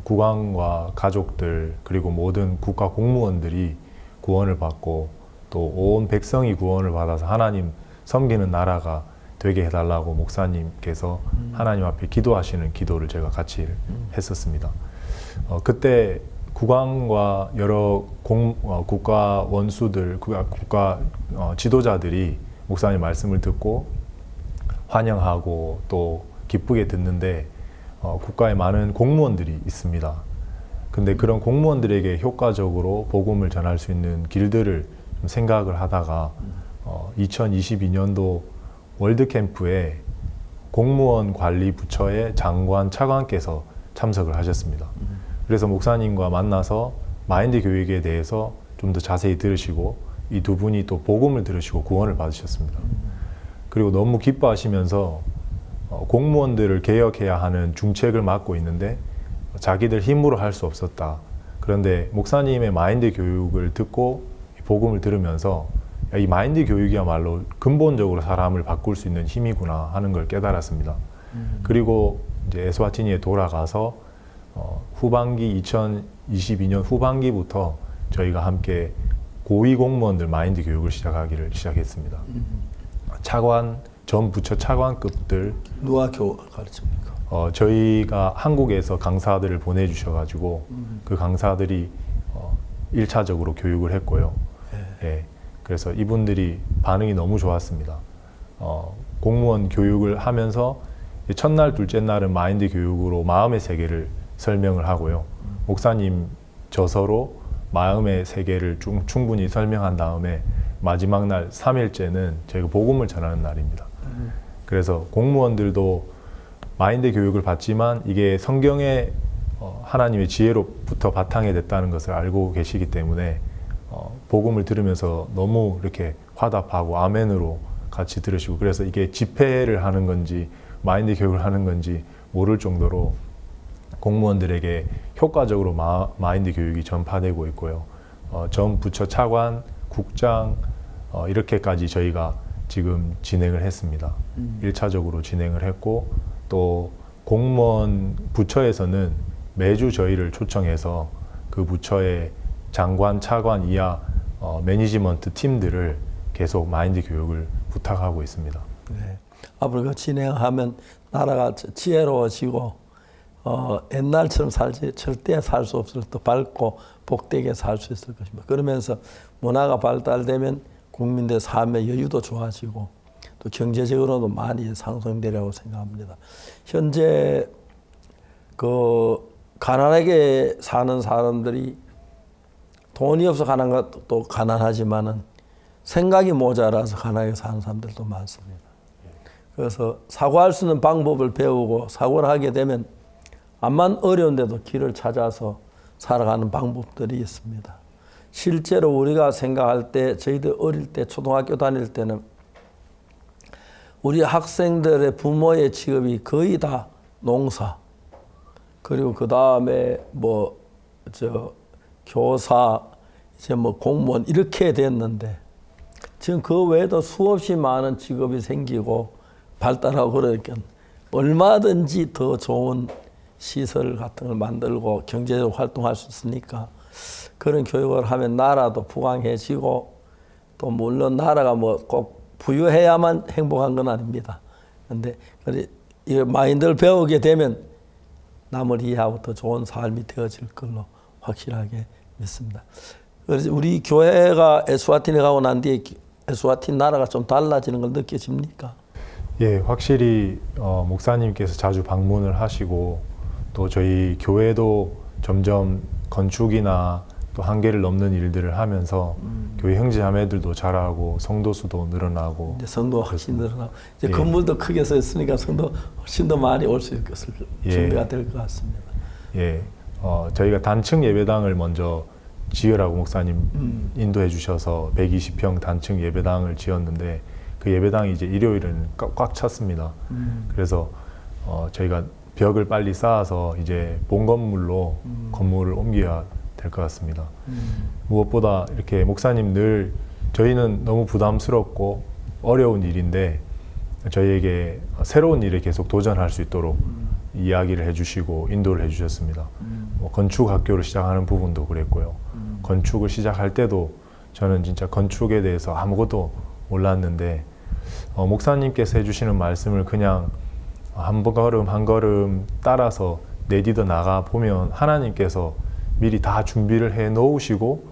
국왕과 가족들 그리고 모든 국가 공무원들이 구원을 받고 또 온 백성이 구원을 받아서 하나님 섬기는 나라가 되게 해달라고 목사님께서 하나님 앞에 기도하시는 기도를 제가 같이 했었습니다. 그때 국왕과 여러 국가 원수들, 국가 지도자들이 목사님 말씀을 듣고 환영하고 또 기쁘게 듣는데 국가에 많은 공무원들이 있습니다. 근데 그런 공무원들에게 효과적으로 복음을 전할 수 있는 길들을 좀 생각을 하다가 2022년도 월드캠프에 공무원 관리 부처의 장관, 차관께서 참석을 하셨습니다. 그래서 목사님과 만나서 마인드 교육에 대해서 좀 더 자세히 들으시고 이 두 분이 또 복음을 들으시고 구원을 받으셨습니다. 그리고 너무 기뻐하시면서 공무원들을 개혁해야 하는 중책을 맡고 있는데 자기들 힘으로 할 수 없었다. 그런데 목사님의 마인드 교육을 듣고 복음을 들으면서 이 마인드 교육이야말로 근본적으로 사람을 바꿀 수 있는 힘이구나 하는 걸 깨달았습니다. 그리고 이제 에스와티니에 돌아가서 후반기 2022년 후반기부터 저희가 함께 고위 공무원들 마인드 교육을 시작했습니다. 차관, 전 부처 차관급들 누가 가르칩니까? 저희가 한국에서 강사들을 보내주셔가지고 그 강사들이 1차적으로 교육을 했고요. 그래서 이분들이 반응이 너무 좋았습니다. 공무원 교육을 하면서 첫날, 둘째 날은 마인드 교육으로 마음의 세계를 설명을 하고요. 목사님 저서로 마음의 세계를 충분히 설명한 다음에 마지막 날 3일째는 저희가 복음을 전하는 날입니다. 그래서 공무원들도 마인드 교육을 받지만 이게 성경의 하나님의 지혜로부터 바탕이 됐다는 것을 알고 계시기 때문에 복음을 들으면서 너무 이렇게 화답하고 아멘으로 같이 들으시고 그래서 이게 집회를 하는 건지 마인드 교육을 하는 건지 모를 정도로 공무원들에게 효과적으로 마인드 교육이 전파되고 있고요. 전 부처 차관, 국장 이렇게까지 저희가 지금 진행을 했습니다. 1차적으로 진행을 했고 또 공무원 부처에서는 매주 저희를 초청해서 그 부처의 장관, 차관 이하 매니지먼트 팀들을 계속 마인드 교육을 부탁하고 있습니다. 네. 앞으로 진행하면 나라가 지혜로워지고 옛날처럼 살지 절대 살 수 없을 더 밝고 복되게 살 수 있을 것입니다. 그러면서 문화가 발달되면 국민들의 삶의 여유도 좋아지고 또 경제적으로도 많이 상승되리라고 생각합니다. 현재 가난하게 사는 사람들이 돈이 없어 가난한 것도 가난하지만은 생각이 모자라서 가난하게 사는 사람들도 많습니다. 그래서 사고할 수 있는 방법을 배우고 사고를 하게 되면 암만 어려운데도 길을 찾아서 살아가는 방법들이 있습니다. 실제로 우리가 생각할 때 저희들 어릴 때 초등학교 다닐 때는 우리 학생들의 부모의 직업이 거의 다 농사 그리고 그 다음에 교사 이제 공무원 이렇게 됐는데 지금 그 외에도 수없이 많은 직업이 생기고 발달하고 그러니까 얼마든지 더 좋은 시설 같은 걸 만들고 경제적으로 활동할 수 있으니까 그런 교육을 하면 나라도 부강해지고 또 물론 나라가 뭐 꼭 부유해야만 행복한 건 아닙니다. 그런데 이 마인드를 배우게 되면 남을 이해하고 더 좋은 삶이 되어질 걸로 확실하게 믿습니다. 그래서 우리 교회가 에스와틴에 가고 난 뒤에 에스와틴 나라가 좀 달라지는 걸 느껴집니까? 예, 확실히 목사님께서 자주 방문을 하시고 또 저희 교회도 점점 건축이나 또 한계를 넘는 일들을 하면서 교회 형제자매들도 자라고 성도 수도 늘어나고 이제 성도 훨씬 늘어나고 이제 예. 건물도 크게 썼으니까 성도 훨씬 더 많이 올 수 있을 준비가 될 것 같습니다. 예, 저희가 단층 예배당을 먼저 지으라고 목사님 인도해 주셔서 120평 단층 예배당을 지었는데 그 예배당이 이제 일요일은 꽉 찼습니다. 그래서 저희가 벽을 빨리 쌓아서 이제 본 건물로 건물을 옮겨야 될 것 같습니다. 무엇보다 이렇게 목사님 늘 저희는 너무 부담스럽고 어려운 일인데 저희에게 새로운 일에 계속 도전할 수 있도록 이야기를 해주시고 인도를 해주셨습니다. 건축 학교를 시작하는 부분도 그랬고요. 건축을 시작할 때도 저는 진짜 건축에 대해서 아무것도 몰랐는데 목사님께서 해주시는 말씀을 그냥 한 걸음 한 걸음 따라서 내디뎌 나가 보면 하나님께서 미리 다 준비를 해 놓으시고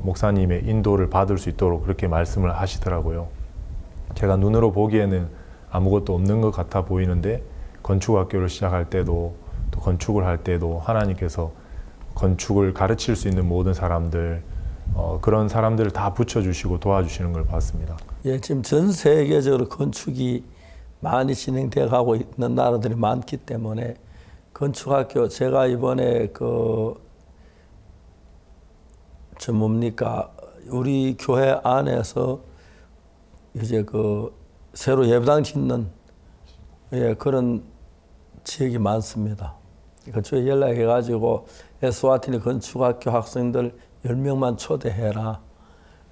목사님의 인도를 받을 수 있도록 그렇게 말씀을 하시더라고요. 제가 눈으로 보기에는 아무것도 없는 것 같아 보이는데 건축학교를 시작할 때도 또 건축을 할 때도 하나님께서 건축을 가르칠 수 있는 모든 사람들 그런 사람들을 다 붙여주시고 도와주시는 걸 봤습니다. 예, 지금 전 세계적으로 건축이 많이 진행되어 가고 있는 나라들이 많기 때문에 건축학교 제가 이번에 우리 교회 안에서 이제 새로 예배당 짓는 그런 지역이 많습니다. 그쪽에 연락해가지고 에스와티니 건축학교 학생들 10명만 초대해라.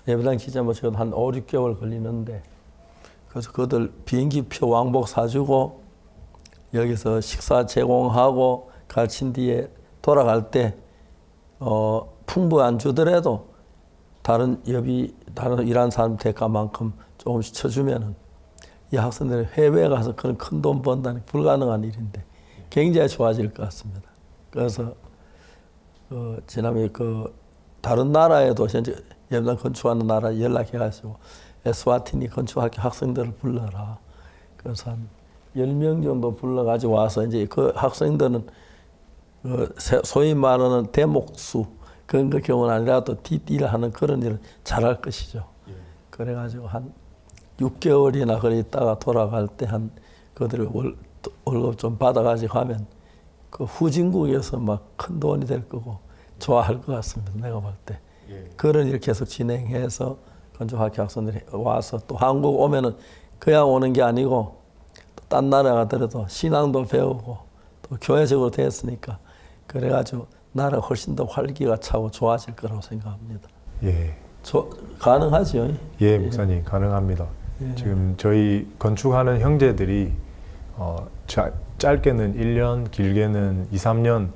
예배당 짓자면 지금 한 5, 6개월 걸리는데 그래서 그들 비행기표 왕복 사주고 여기서 식사 제공하고 가르친 뒤에 돌아갈 때 풍부 안 주더라도 다른 일하는 사람 대가만큼 조금씩 쳐주면은 이 학생들이 해외에 가서 그런 큰 돈 번다는 게 불가능한 일인데 굉장히 좋아질 것 같습니다. 그래서 지난번에 다른 나라에도 현재 예배당 건축하는 나라 연락해가지고 에스와티니 건축학교 학생들을 불러라. 그래서 한 10명 정도 불러가지고 와서 이제 그 학생들은 소위 말하는 대목수 그런 거 경우는 아니라도 뒷일을 하는 그런 일을 잘할 것이죠. 그래가지고 한 6개월이나 그래 있다가 돌아갈 때 그들이 월급 좀 받아가지고 하면 그 후진국에서 막 큰 돈이 될 거고 좋아할 것 같습니다. 내가 볼 때. 그런 일 계속 진행해서 건축학교 학생들이 와서 또 한국 오면은 그냥 오는 게 아니고 또 딴 나라 가더라도 신앙도 배우고 또 교회적으로 됐으니까 그래가지고 나라가 훨씬 더 활기가 차고 좋아질 거라고 생각합니다. 예. 가능하죠? 예, 목사님 가능합니다. 지금 저희 건축하는 형제들이 짧게는 1년, 길게는 2, 3년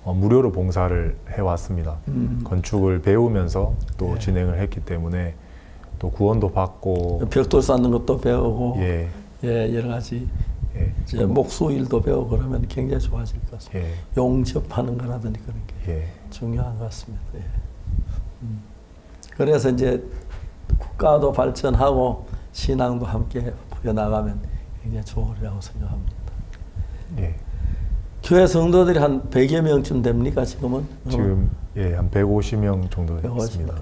무료로 봉사를 해왔습니다. 건축을 배우면서 또 진행을 했기 때문에 또 구원도 받고 벽돌 쌓는 것도 배우고 예, 여러 가지 목수 일도 배우고 그러면 굉장히 좋아질 것 같습니다. 용접하는 거라든지 그런 게 중요한 것 같습니다. 그래서 이제 국가도 발전하고 신앙도 함께 부여나가면 굉장히 좋으리라고 생각합니다. 교회 성도들이 한 100여 명쯤 됩니까 지금은? 지금 한 150명 정도 있습니다.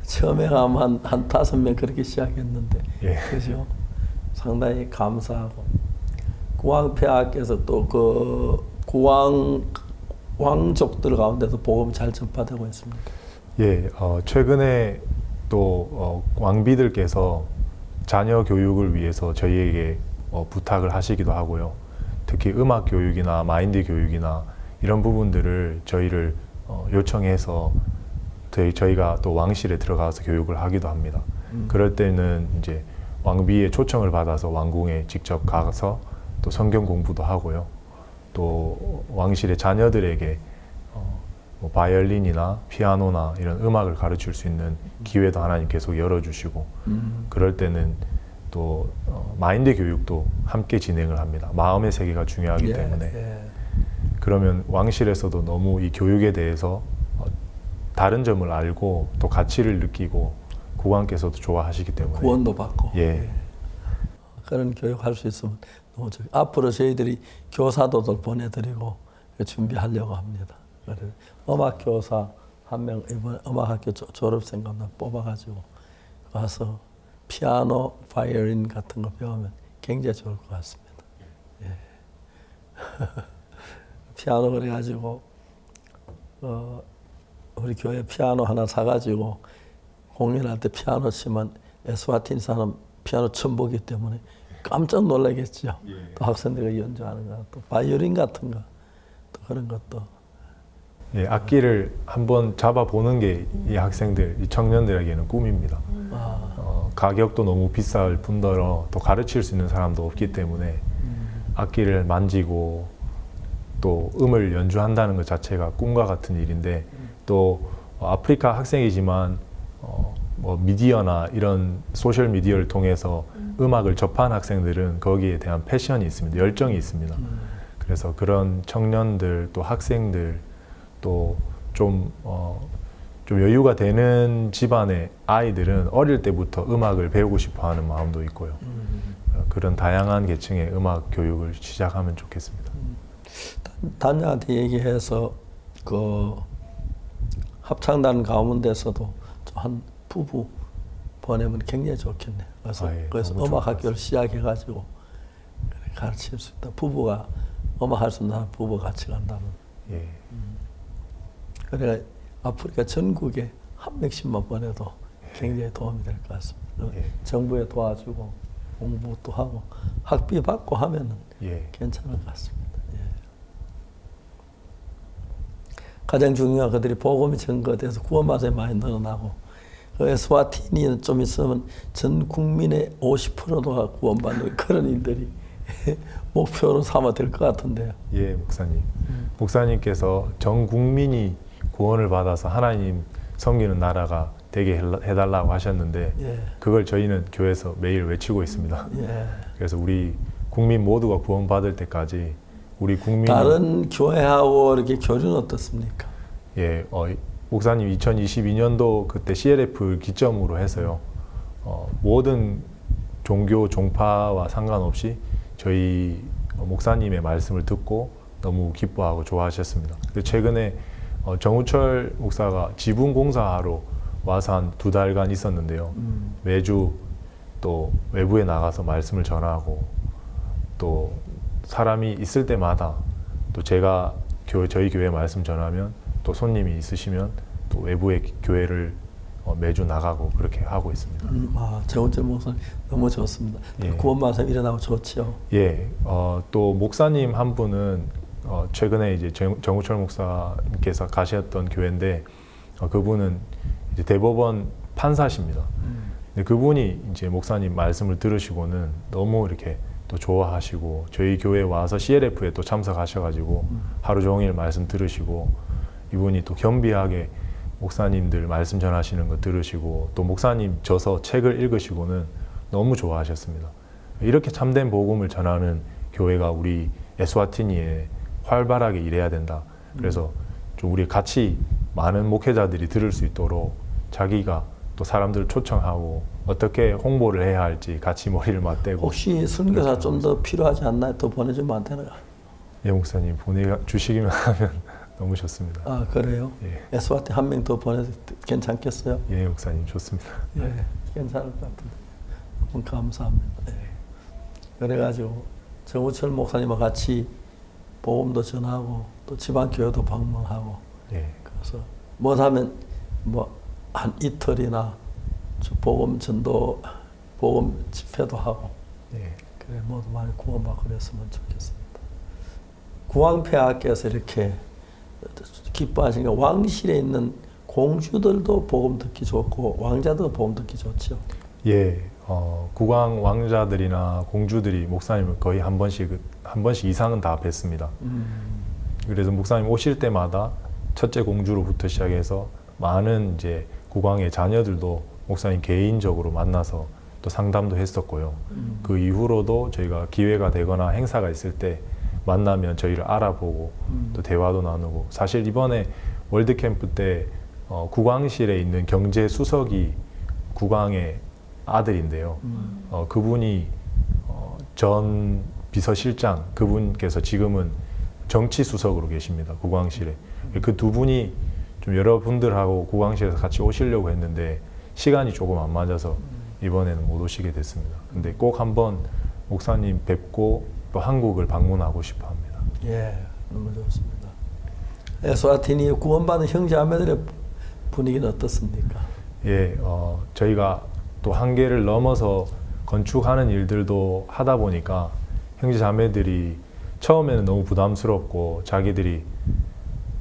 처음에 가면 한 5명 그렇게 시작했는데 그죠? 상당히 감사하고 구왕폐하께서 또 왕족들 가운데도 복음 잘 전파되고 있습니다. 최근에 또 왕비들께서 자녀 교육을 위해서 저희에게 부탁을 하시기도 하고요. 특히 음악 교육이나 마인드 교육이나 이런 부분들을 저희를 요청해서 저희가 또 왕실에 들어가서 교육을 하기도 합니다. 그럴 때는 이제 왕비의 초청을 받아서 왕궁에 직접 가서 또 성경 공부도 하고요. 또 왕실의 자녀들에게 뭐 바이올린이나 피아노나 이런 음악을 가르칠 수 있는 기회도 하나님 계속 열어주시고 그럴 때는 또 마인드 교육도 함께 진행을 합니다. 마음의 세계가 중요하기 때문에 그러면 왕실에서도 너무 이 교육에 대해서 다른 점을 알고 또 가치를 느끼고 국왕께서도 좋아하시기 때문에 구원도 받고 예. 그런 교육할 수 있으면 너무 좋아요. 앞으로 저희들이 교사도들 보내드리고 준비하려고 합니다. 그래서 음악 교사 한 명 이번 음악학교 졸업생 감독 뽑아가지고 와서 피아노, 바이올린 같은 거 배우면 굉장히 좋을 것 같습니다. 예. 피아노 그래가지고 우리 교회 피아노 하나 사가지고 공연할 때 피아노 치면 에스와틴 사람 피아노 처음 보기 때문에 깜짝 놀라겠죠. 또 학생들이 연주하는 거, 또 바이올린 같은 거, 또 그런 것도. 예, 악기를 한번 잡아보는 게 이 학생들, 이 청년들에게는 꿈입니다. 가격도 너무 비쌀 뿐더러 또 가르칠 수 있는 사람도 없기 때문에 악기를 만지고 또 음을 연주한다는 것 자체가 꿈과 같은 일인데 또 아프리카 학생이지만 뭐 미디어나 이런 소셜 미디어를 통해서 음악을 접한 학생들은 거기에 대한 패션이 있습니다. 열정이 있습니다. 그래서 그런 청년들 또 학생들 또 좀 여유가 되는 집안의 아이들은 어릴 때부터 음악을 배우고 싶어 하는 마음도 있고요. 그런 다양한 계층의 음악 교육을 시작하면 좋겠습니다. 단장한테 얘기해서 그 합창단 가운데서도 한 부부 보내면 굉장히 좋겠네. 그래서, 그래서 음악 학교를 시작해가지고 가르칠 수 있다. 부부가 음악 할 수 있는 사람 부부 같이 간다면. 예. 그래 아프리카 전국에 한 명씩만 보내도 굉장히 도움이 될 것 같습니다. 정부에 도와주고 공부도 하고 학비 받고 하면은 괜찮을 것 같습니다. 예. 가장 중요한 그들이 복음이 증거돼서 구원받아서 많이 늘어나고 에스와티니는 좀 있으면 전 국민의 50%가 구원받는 그런 일들이 목표로 삼아 될 것 같은데요. 예, 목사님. 목사님께서 전 국민이 구원을 받아서 하나님 섬기는 나라가 되게 해달라고 하셨는데 그걸 저희는 교회에서 매일 외치고 있습니다. 그래서 우리 국민 모두가 구원받을 때까지 우리 국민 다른 교회하고 이렇게 교류는 어떻습니까? 예, 목사님 2022년도 그때 CLF 기점으로 해서요. 모든 종교 종파와 상관없이 저희 목사님의 말씀을 듣고 너무 기뻐하고 좋아하셨습니다. 최근에 정우철 목사가 지붕 공사하러 와서 한 2달간 있었는데요. 매주 또 외부에 나가서 말씀을 전하고 또 사람이 있을 때마다 또 제가 저희 교회 말씀 전하면 또 손님이 있으시면 또 외부의 교회를 매주 나가고 그렇게 하고 있습니다. 정우철 목사님 너무 좋습니다. 구원 말씀 일어나고 좋죠. 예, 또 목사님 한 분은 최근에 이제 정우철 목사님께서 가셨던 교회인데 그분은 이제 대법원 판사십니다. 근데 그분이 이제 목사님 말씀을 들으시고는 너무 이렇게 또 좋아하시고 저희 교회에 와서 CLF에 또 참석하셔가지고 하루 종일 말씀 들으시고 이분이 또 겸비하게 목사님들 말씀 전하시는 거 들으시고 또 목사님 저서 책을 읽으시고는 너무 좋아하셨습니다. 이렇게 참된 복음을 전하는 교회가 우리 에스와티니에 활발하게 일해야 된다. 그래서 좀 우리 같이 많은 목회자들이 들을 수 있도록 자기가 또 사람들을 초청하고 어떻게 홍보를 해야 할지 같이 머리를 맞대고. 혹시 선교사 좀 더 필요하지 않나요? 더 보내주면 안 되나요? 예, 목사님 보내주시기만 하면 너무 좋습니다. 아, 그래요? 예. 에스와티 한 명 더 보내도 괜찮겠어요? 예, 목사님 좋습니다. 예, 괜찮을 것 같은데. 너무 감사합니다. 예. 그래가지고 정우철 목사님과 같이 복음도 전하고 또 지방 교회도 방문하고. 그래서 못하면 뭐 한 이틀이나 복음 전도, 복음 집회도 하고. 그래 모두 많이 구원받고 그랬으면 좋겠습니다. 구왕폐하께서 이렇게 기뻐하시니까 왕실에 있는 공주들도 복음 듣기 좋고 왕자도 복음 듣기 좋죠. 예, 국왕 왕자들이나 공주들이 목사님을 거의 한 번씩 이상은 다 뵀습니다. 그래서 목사님 오실 때마다 첫째 공주로부터 시작해서 많은 이제 국왕의 자녀들도 목사님 개인적으로 만나서 또 상담도 했었고요. 그 이후로도 저희가 기회가 되거나 행사가 있을 때 만나면 저희를 알아보고 또 대화도 나누고, 사실 이번에 월드캠프 때 국왕실에 있는 경제수석이 국왕의 아들인데요. 그분이 전 비서실장, 그분께서 지금은 정치수석으로 계십니다. 국왕실에. 그 두 분이 좀 여러분들하고 국왕실에서 같이 오시려고 했는데 시간이 조금 안 맞아서 이번에는 못 오시게 됐습니다. 근데 꼭 한번 목사님 뵙고 또 한국을 방문하고 싶어 합니다. 예, 너무 좋습니다. 에스와티니 구원받은 형제자매들의 분위기는 어떻습니까? 예, 저희가 또 한계를 넘어서 건축하는 일들도 하다 보니까 형제자매들이 처음에는 너무 부담스럽고 자기들이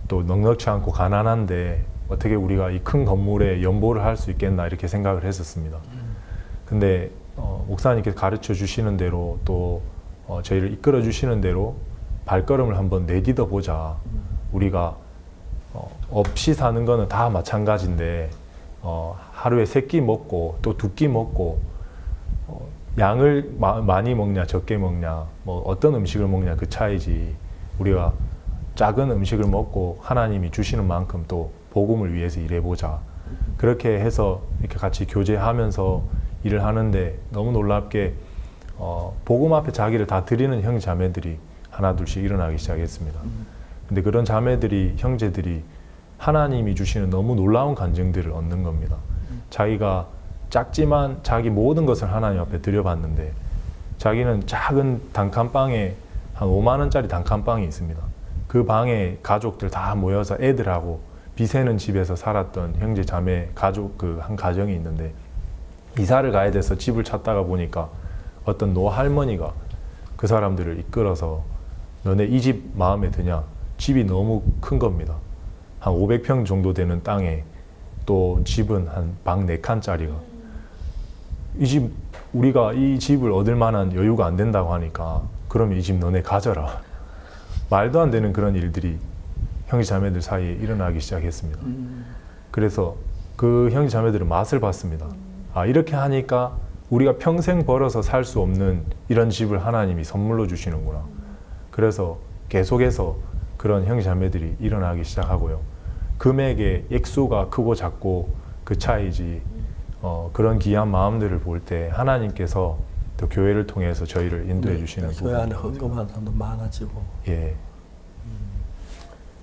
또 넉넉치 않고 가난한데 어떻게 우리가 이 큰 건물에 연보를 할 수 있겠나 이렇게 생각을 했었습니다. 근데 목사님께서 가르쳐 주시는 대로 또 저희를 이끌어 주시는 대로 발걸음을 한번 내딛어 보자. 우리가 없이 사는 거는 다 마찬가지인데 하루에 3끼 먹고 또 2끼 먹고 양을 많이 먹냐 적게 먹냐 뭐 어떤 음식을 먹냐 그 차이지, 우리가 작은 음식을 먹고 하나님이 주시는 만큼 또 복음을 위해서 일해보자. 그렇게 해서 이렇게 같이 교제하면서 일을 하는데 너무 놀랍게 복음 앞에 자기를 다 드리는 형제자매들이 하나 둘씩 일어나기 시작했습니다. 근데 그런 자매들이, 형제들이 하나님이 주시는 너무 놀라운 간증들을 얻는 겁니다. 자기가 작지만 자기 모든 것을 하나님 앞에 드려봤는데 자기는 작은 단칸방에 한 5만 원짜리 단칸방이 있습니다. 그 방에 가족들 다 모여서 애들하고 비세는 집에서 살았던 형제 자매 가족 그 한 가정이 있는데 이사를 가야 돼서 집을 찾다가 보니까 어떤 노할머니가 그 사람들을 이끌어서 너네 이 집 마음에 드냐? 집이 너무 큰 겁니다. 한 500평 정도 되는 땅에 또 집은 한 방 4칸짜리가, 이 집 우리가 이 집을 얻을 만한 여유가 안 된다고 하니까 그럼 이 집 너네 가져라. 말도 안 되는 그런 일들이 형제자매들 사이에 일어나기 시작했습니다. 그래서 그 형제자매들은 맛을 봤습니다. 아, 이렇게 하니까 우리가 평생 벌어서 살 수 없는 이런 집을 하나님이 선물로 주시는구나. 그래서 계속해서 그런 형제자매들이 일어나기 시작하고요. 금액의 액수가 크고 작고 그 차이지, 그런 귀한 마음들을 볼 때 하나님께서 또 교회를 통해서 저희를 인도해 주시는 부분. 교회 안에 헌금하는 사람도 많아지고. 예.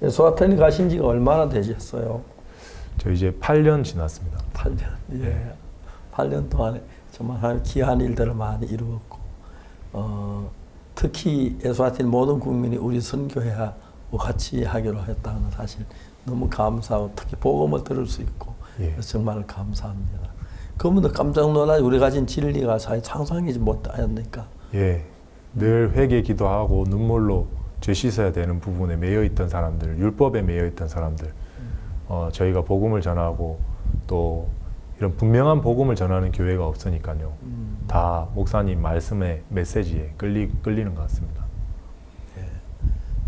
에스와티니 가신 지가 얼마나 되셨어요? 저 이제 8년 지났습니다. 8년. 예. 8년 동안에 정말 귀한 일들을 많이 이루었고, 특히 에스와티니 모든 국민이 우리 선교회하고 같이 하기로 했다는 사실 너무 감사하고, 특히 복음을 들을 수 있고, 예. 정말 감사합니다. 그분도 깜짝 놀라지, 우리 가진 진리가 상상하지 못하니까. 예, 늘 회개 기도하고 눈물로 죄 씻어야 되는 부분에 매여 있던 사람들, 율법에 매여 있던 사람들, 저희가 복음을 전하고 또 이런 분명한 복음을 전하는 교회가 없으니까요. 다 목사님 말씀의 메시지에 끌리는 것 같습니다. 예,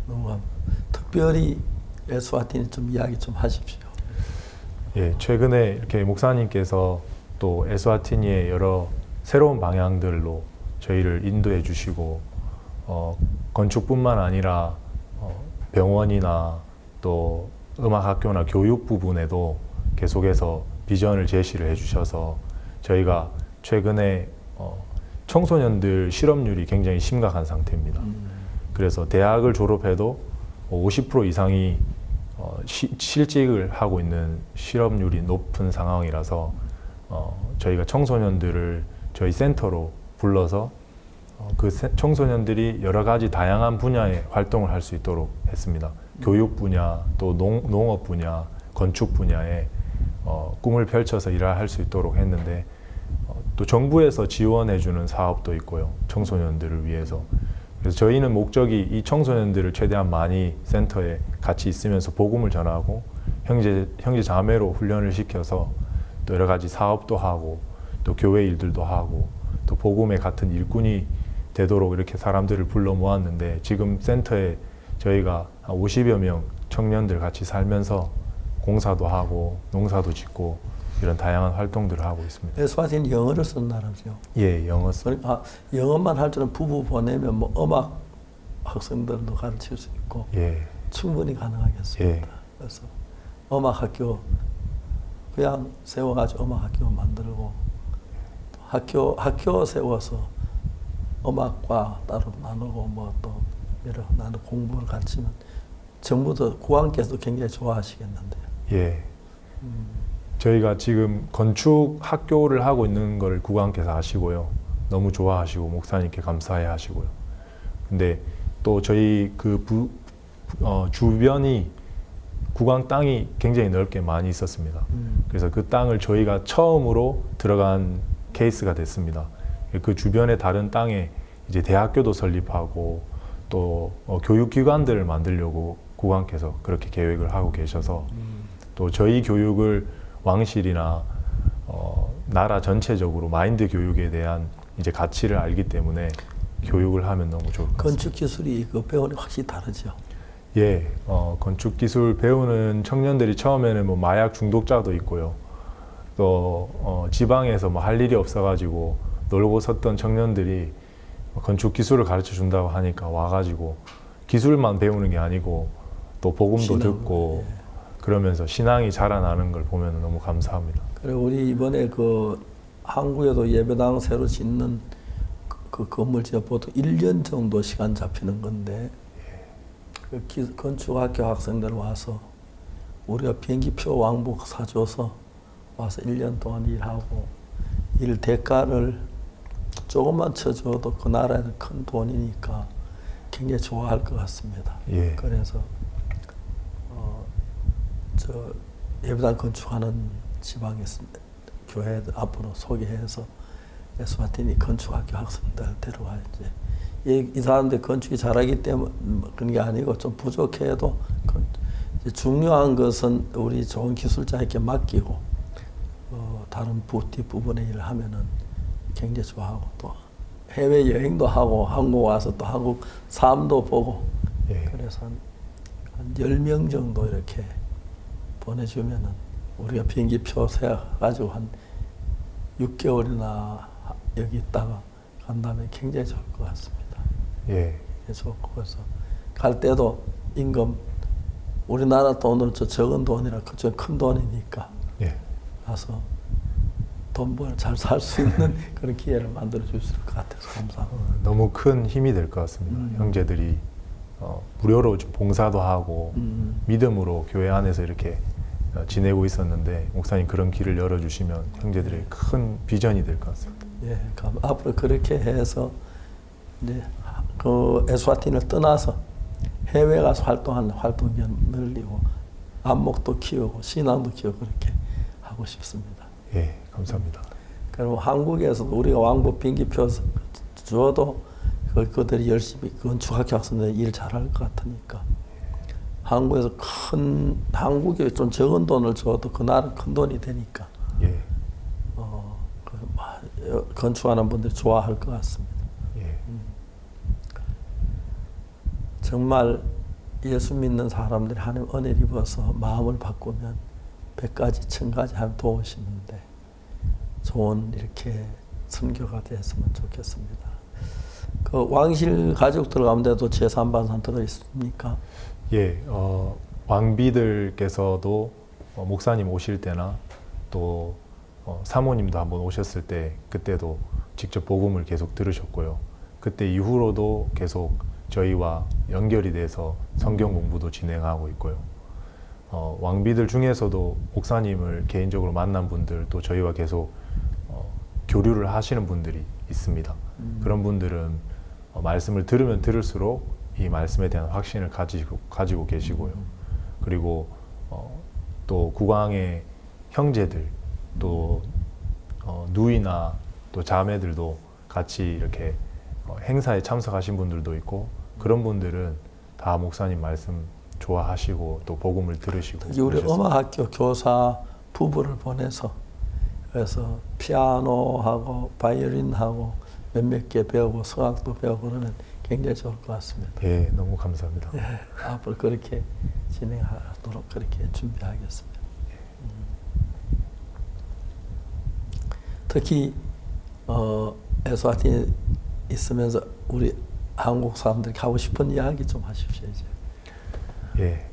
너무 특별히 에스와티니 좀 이야기 좀 하십시오. 예, 최근에 이렇게 목사님께서 또 에스와티니의 여러 새로운 방향들로 저희를 인도해 주시고, 건축뿐만 아니라 병원이나 또 음악학교나 교육 부분에도 계속해서 비전을 제시를 해주셔서 저희가 최근에 청소년들 실업률이 굉장히 심각한 상태입니다. 그래서 대학을 졸업해도 50% 이상이 실직을 하고 있는 실업률이 높은 상황이라서 저희가 청소년들을 저희 센터로 불러서 그 청소년들이 여러 가지 다양한 분야의 활동을 할 수 있도록 했습니다. 교육 분야, 또 농업 분야, 건축 분야에 꿈을 펼쳐서 일을 할 수 있도록 했는데, 또 정부에서 지원해주는 사업도 있고요. 청소년들을 위해서. 그래서 저희는 목적이 이 청소년들을 최대한 많이 센터에 같이 있으면서 복음을 전하고 형제 자매로 훈련을 시켜서 또 여러 가지 사업도 하고 또 교회 일들도 하고 또 복음의 같은 일꾼이 되도록 이렇게 사람들을 불러 모았는데 지금 센터에 저희가 한 50여 명 청년들 같이 살면서 공사도 하고 농사도 짓고 이런 다양한 활동들을 하고 있습니다. 에스와티는 영어를 쓰는 나라죠. 예, 영어 영어만 할 때는 부부 보내면 뭐 음악 학생들도 가르칠 수 있고 예. 충분히 가능하겠습니다. 예. 그래서 음악 학교 그냥 세워가지고 음악 학교 만들고 학교 세워서 음악과 따로 나누고 뭐 또 여러 나는 공부를 가르치면 정부도 국왕께서도 굉장히 좋아하시겠는데요. 예. 저희가 지금 건축 학교를 하고 있는 걸 국왕께서 아시고요. 너무 좋아하시고 목사님께 감사해 하시고요. 근데 또 저희 그 주변이 국왕 땅이 굉장히 넓게 많이 있었습니다. 그래서 그 땅을 저희가 처음으로 들어간 케이스가 됐습니다. 그 주변의 다른 땅에 이제 대학교도 설립하고 또 교육기관들을 만들려고 국왕께서 그렇게 계획을 하고 계셔서 또 저희 교육을 왕실이나 나라 전체적으로 마인드 교육에 대한 이제 가치를 알기 때문에 교육을 하면 너무 좋을 것 같습니다. 건축 기술이 그 배우는 확실히 다르죠. 예, 건축 기술 배우는 청년들이 처음에는 뭐 마약 중독자도 있고요. 또 지방에서 뭐 할 일이 없어가지고 놀고 섰던 청년들이 건축 기술을 가르쳐 준다고 하니까 와가지고 기술만 배우는 게 아니고 또 복음도 신앙, 듣고 예. 그러면서 신앙이 자라나는 걸 보면 너무 감사합니다. 그리고 우리 이번에 그 한국에도 예배당 새로 짓는 그 건물 지어 보통 1년 정도 시간 잡히는 건데 그 건축학교 학생들 와서 우리가 비행기표 왕복 사줘서 와서 1년 동안 일하고 일 대가를 조금만 쳐줘도 그 나라에는 큰 돈이니까 굉장히 좋아할 것 같습니다. 예. 그래서 저 예배당 건축하는 지방에 교회들 앞으로 소개해서 에스와티니 건축학교 학생들 데려와 이 사람들 건축이 잘하기 때문에 그런 게 아니고 좀 부족해도 중요한 것은 우리 좋은 기술자에게 맡기고 다른 뒷부분의 일을 하면은 굉장히 좋아하고 또 해외 여행도 하고 한국 와서 또 한국 삶도 보고 예. 그래서 한 10명 정도 이렇게 보내주면은 우리가 비행기표 세가지고 한 6개월이나 여기 있다가 간다면 굉장히 좋을 것 같습니다. 예. 좋고 그래서 갈 때도 임금 우리나라 돈으로 적은 돈이라 그쪽 큰 돈이니까 예. 가서 돈 벌 잘 살 수 있는 그런 기회를 만들어 줄 수 있을 것 같아서 감사합니다. 너무 큰 힘이 될 것 같습니다. 형제들이 무료로 좀 봉사도 하고 믿음으로 교회 안에서 이렇게 지내고 있었는데 목사님 그런 길을 열어주시면 형제들의 큰 비전이 될 것 같습니다. 예, 앞으로 그렇게 해서 이제 그 에스와티니를 떠나서 해외 가서 활동하는 활동이 늘리고 안목도 키우고 신앙도 키우고 그렇게 하고 싶습니다. 예, 감사합니다. 그럼 한국에서도 우리가 왕복 비행기표 줘도 그들이 열심히 건축학교 학생들 일 잘할 것 같으니까 한국에서 한국에 좀 적은 돈을 줘도 그 나라는 큰 돈이 되니까 예. 건축하는 분들이 좋아할 것 같습니다. 예. 정말 예수 믿는 사람들이 하나님 은혜를 입어서 마음을 바꾸면 100가지, 1000가지 하면 도우시는데 좋은 이렇게 선교가 됐으면 좋겠습니다. 그 왕실 가족들 가운데도 제3반산 들어있습니까? 예, 왕비들께서도 목사님 오실 때나 또 사모님도 한번 오셨을 때 그때도 직접 복음을 계속 들으셨고요. 그때 이후로도 계속 저희와 연결이 돼서 성경 공부도 진행하고 있고요. 왕비들 중에서도 목사님을 개인적으로 만난 분들 또 저희와 계속 교류를 하시는 분들이 있습니다. 그런 분들은 말씀을 들으면 들을수록 이 말씀에 대한 확신을 가지고 계시고요. 그리고 또 국왕의 형제들 또 누이나 또 자매들도 같이 이렇게 행사에 참석하신 분들도 있고 그런 분들은 다 목사님 말씀 좋아하시고 또 복음을 들으시고 우리 음악학교 교사 부부를 보내서 그래서 피아노하고 바이올린하고 몇몇 개 배우고 성악도 배우고 그러면 굉장히 좋을 것 같습니다. 예, 너무 감사합니다. 예, 앞으로 그렇게 진행하도록 그렇게 준비하겠습니다. 특히 에스와티니 있으면서 우리 한국 사람들이 하고 싶은 이야기 좀 하십시오. 이제. 예,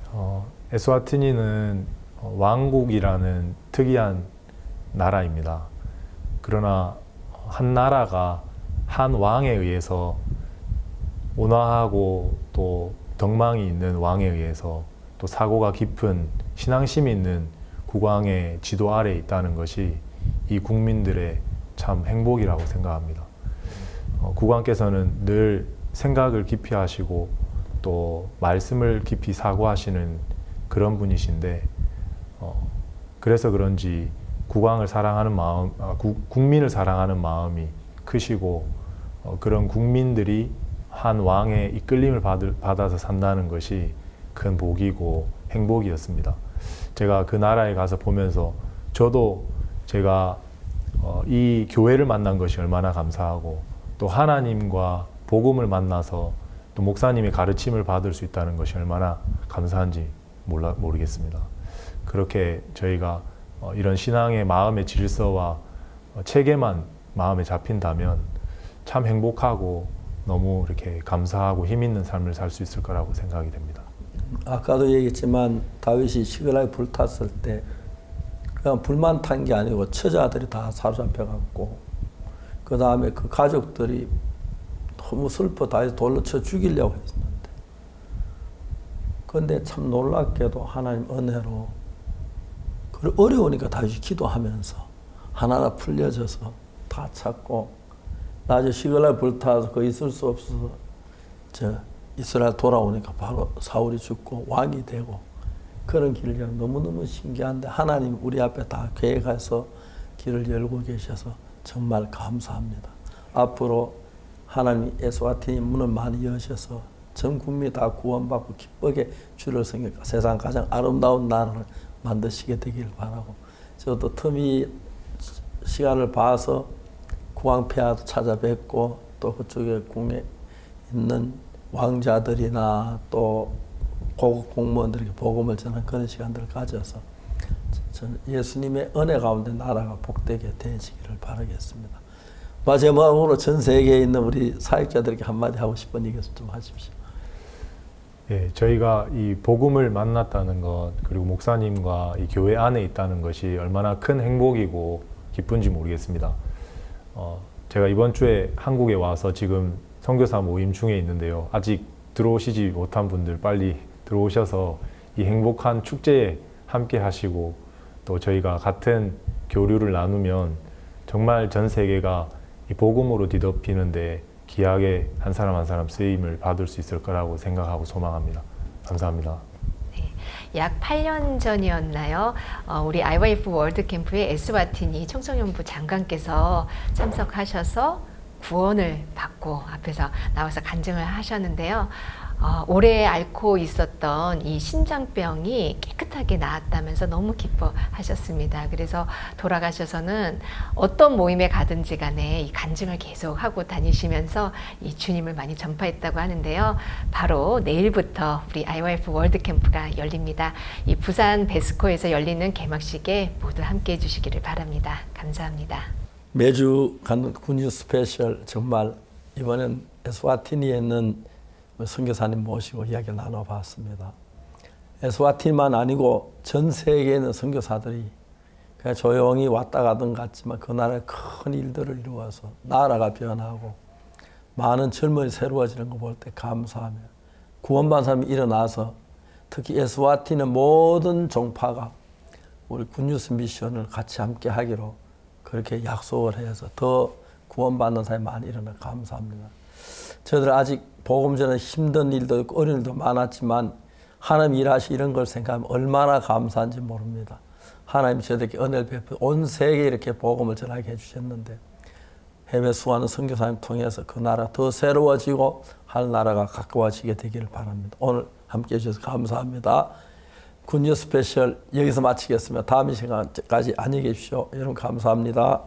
에스와티니는 왕국이라는 특이한 나라입니다. 그러나 한 나라가 한 왕에 의해서 온화하고 또 덕망이 있는 왕에 의해서 또 사고가 깊은 신앙심이 있는 국왕의 지도 아래에 있다는 것이 이 국민들의 참 행복이라고 생각합니다. 국왕께서는 늘 생각을 깊이 하시고 또 말씀을 깊이 사고하시는 그런 분이신데 그래서 그런지 국왕을 사랑하는 마음, 국민을 사랑하는 마음이 크시고 그런 국민들이 한 왕의 이끌림을 받아서 산다는 것이 큰 복이고 행복이었습니다. 제가 그 나라에 가서 보면서 저도 제가 이 교회를 만난 것이 얼마나 감사하고 또 하나님과 복음을 만나서 또 목사님의 가르침을 받을 수 있다는 것이 얼마나 감사한지 모르겠습니다. 그렇게 저희가 이런 신앙의 마음의 질서와 체계만 마음에 잡힌다면 참 행복하고 너무 이렇게 감사하고 힘 있는 삶을 살 수 있을 거라고 생각이 됩니다. 아까도 얘기했지만 다윗이 시글락에 불탔을 때 그냥 불만 탄 게 아니고 처자들이 다 사로잡혀갔고 그 다음에 그 가족들이 너무 슬퍼 다윗 돌로 쳐 죽이려고 했는데 그런데 참 놀랍게도 하나님 은혜로 어려우니까 다윗이 기도하면서 하나하나 풀려져서 다 찾고 나중에 시글락에 불타서 그 있을 수 없어서 이스라엘 돌아오니까 바로 사울이 죽고 왕이 되고 그런 길이 너무너무 신기한데 하나님 우리 앞에 다 계획해서 길을 열고 계셔서 정말 감사합니다. 앞으로 하나님이 에스와티니 문을 많이 여셔서 전 국민이 다 구원받고 기쁘게 주를 섬기니까 세상 가장 아름다운 나라를 만드시게 되길 바라고 저도 틈이 시간을 봐서 국왕폐하도 찾아뵙고 또 그쪽에 궁에 있는 왕자들이나 또 고급 공무원들에게 복음을 전하는 그런 시간들을 가져서 예수님의 은혜 가운데 나라가 복되게 되시기를 바라겠습니다. 마지막으로 전 세계에 있는 우리 사역자들에게 한마디 하고 싶은 얘기 좀 하십시오. 예, 저희가 이 복음을 만났다는 것 그리고 목사님과 이 교회 안에 있다는 것이 얼마나 큰 행복이고 기쁜지 모르겠습니다. 제가 이번 주에 한국에 와서 지금 선교사 모임 중에 있는데요. 아직 들어오시지 못한 분들 빨리 들어오셔서 이 행복한 축제에 함께 하시고 또 저희가 같은 교류를 나누면 정말 전 세계가 이 복음으로 뒤덮이는데 귀하게 한 사람 한 사람 쓰임을 받을 수 있을 거라고 생각하고 소망합니다. 감사합니다. 네, 약 8년 전이었나요? 우리 IYF 월드캠프에 에스와티니 청소년부 장관께서 참석하셔서 구원을 받고 앞에서 나와서 간증을 하셨는데요. 오래 앓고 있었던 이 신장병이 깨끗하게 나았다면서 너무 기뻐하셨습니다. 그래서 돌아가셔서는 어떤 모임에 가든지 간에 이 간증을 계속 하고 다니시면서 이 주님을 많이 전파했다고 하는데요. 바로 내일부터 우리 IYF 월드캠프가 열립니다. 이 부산 베스코에서 열리는 개막식에 모두 함께해 주시기를 바랍니다. 감사합니다. 매주 가는 굿뉴스 스페셜 정말 이번엔 에스와티니에 있는 선교사님 모시고 이야기를 나눠봤습니다. 에스와티니만 아니고 전 세계에 있는 선교사들이 그냥 조용히 왔다 가던 같지만 그 나라에 큰 일들을 이루어서 나라가 변하고 많은 젊은이 새로워지는 거 볼 때 감사하며 구원받은 사람이 일어나서 특히 에스와티니 모든 종파가 우리 굿뉴스 미션을 같이 함께 하기로 그렇게 약속을 해서 더 구원받는 사람이 많이 일어나 감사합니다. 저희들 아직 복음 전에 힘든 일도 있고 어려운 일도 많았지만 하나님 일하시 이런 걸 생각하면 얼마나 감사한지 모릅니다. 하나님 저희들에게 은혜를 베풀어 온 세계에 이렇게 복음을 전하게 해주셨는데 해외 수많은 선교사님 통해서 그 나라 더 새로워지고 하나나라가 가까워지게 되기를 바랍니다. 오늘 함께해 주셔서 감사합니다. 굿뉴스 스페셜 여기서 마치겠습니다. 다음 이 시간까지 안녕히 계십시오. 여러분 감사합니다.